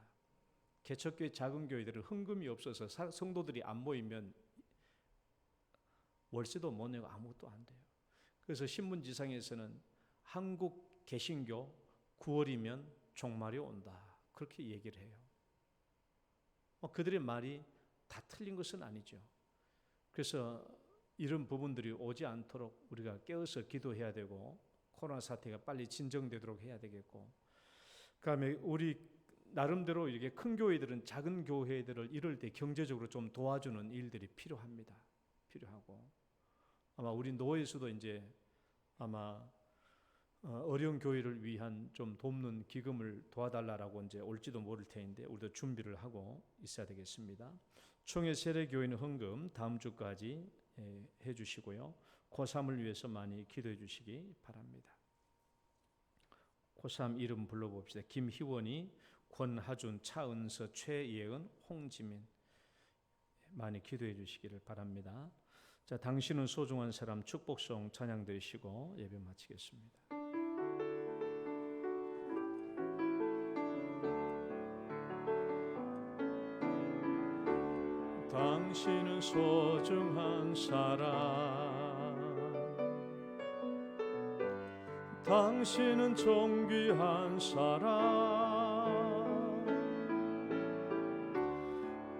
S2: 개척교회 작은 교회들은 흥금이 없어서 성도들이 안 모이면 월세도 못 내고 아무것도 안 돼요. 그래서 신문지상에서는 한국 개신교 9월이면 종말이 온다. 그렇게 얘기를 해요. 그들의 말이 다 틀린 것은 아니죠. 그래서 이런 부분들이 오지 않도록 우리가 깨어서 기도해야 되고 코로나 사태가 빨리 진정되도록 해야 되겠고, 그다음에 우리 나름대로 이렇게 큰 교회들은 작은 교회들을 이럴 때 경제적으로 좀 도와주는 일들이 필요합니다. 필요하고 아마 우리 노회에서도 이제 아마 어려운 교회를 위한 좀 돕는 기금을 도와달라고 이제 올지도 모를 테인데 우리도 준비를 하고 있어야 되겠습니다. 총회 세례교회는 헌금 다음 주까지 해주시고요. 고3을 위해서 많이 기도해 주시기 바랍니다. 고3 이름 불러봅시다. 김희원이, 권하준, 차은서, 최예은, 홍지민. 많이 기도해 주시기를 바랍니다. 자, 당신은 소중한 사람 축복송 찬양 드리시고 예배 마치겠습니다. 당신은 소중한 사람, 당신은 존귀한 사람,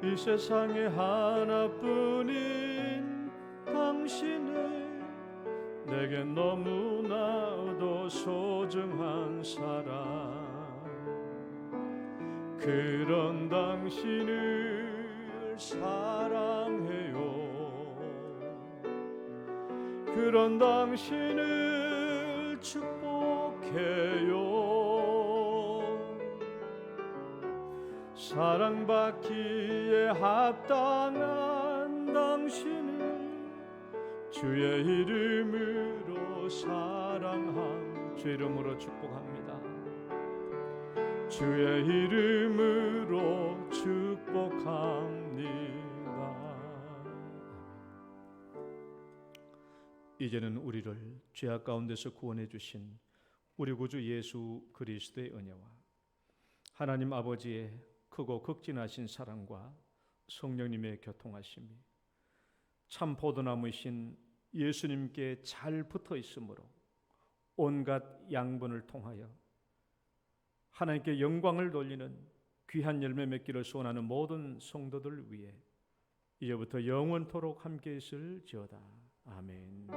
S2: 이 세상에 하나뿐인 당신은 내게 너무나도 소중한 사람, 그런 당신을 사랑해요. 그런 당신을 축복해요. 사랑받기에 합당한 당신을 주의 이름으로 사랑함. 주의 이름으로 축복합니다. 주의 이름으로 축복합니다. 이제는 우리를 죄악 가운데서 구원해 주신 우리 구주 예수 그리스도의 은혜와 하나님 아버지의 크고 극진하신 사랑과 성령님의 교통하심이 참 포도나무이신 예수님께 잘 붙어 있으므로 온갖 양분을 통하여 하나님께 영광을 돌리는 귀한 열매 맺기를 소원하는 모든 성도들 위해 이제부터 영원토록 함께 있을지어다. 아멘.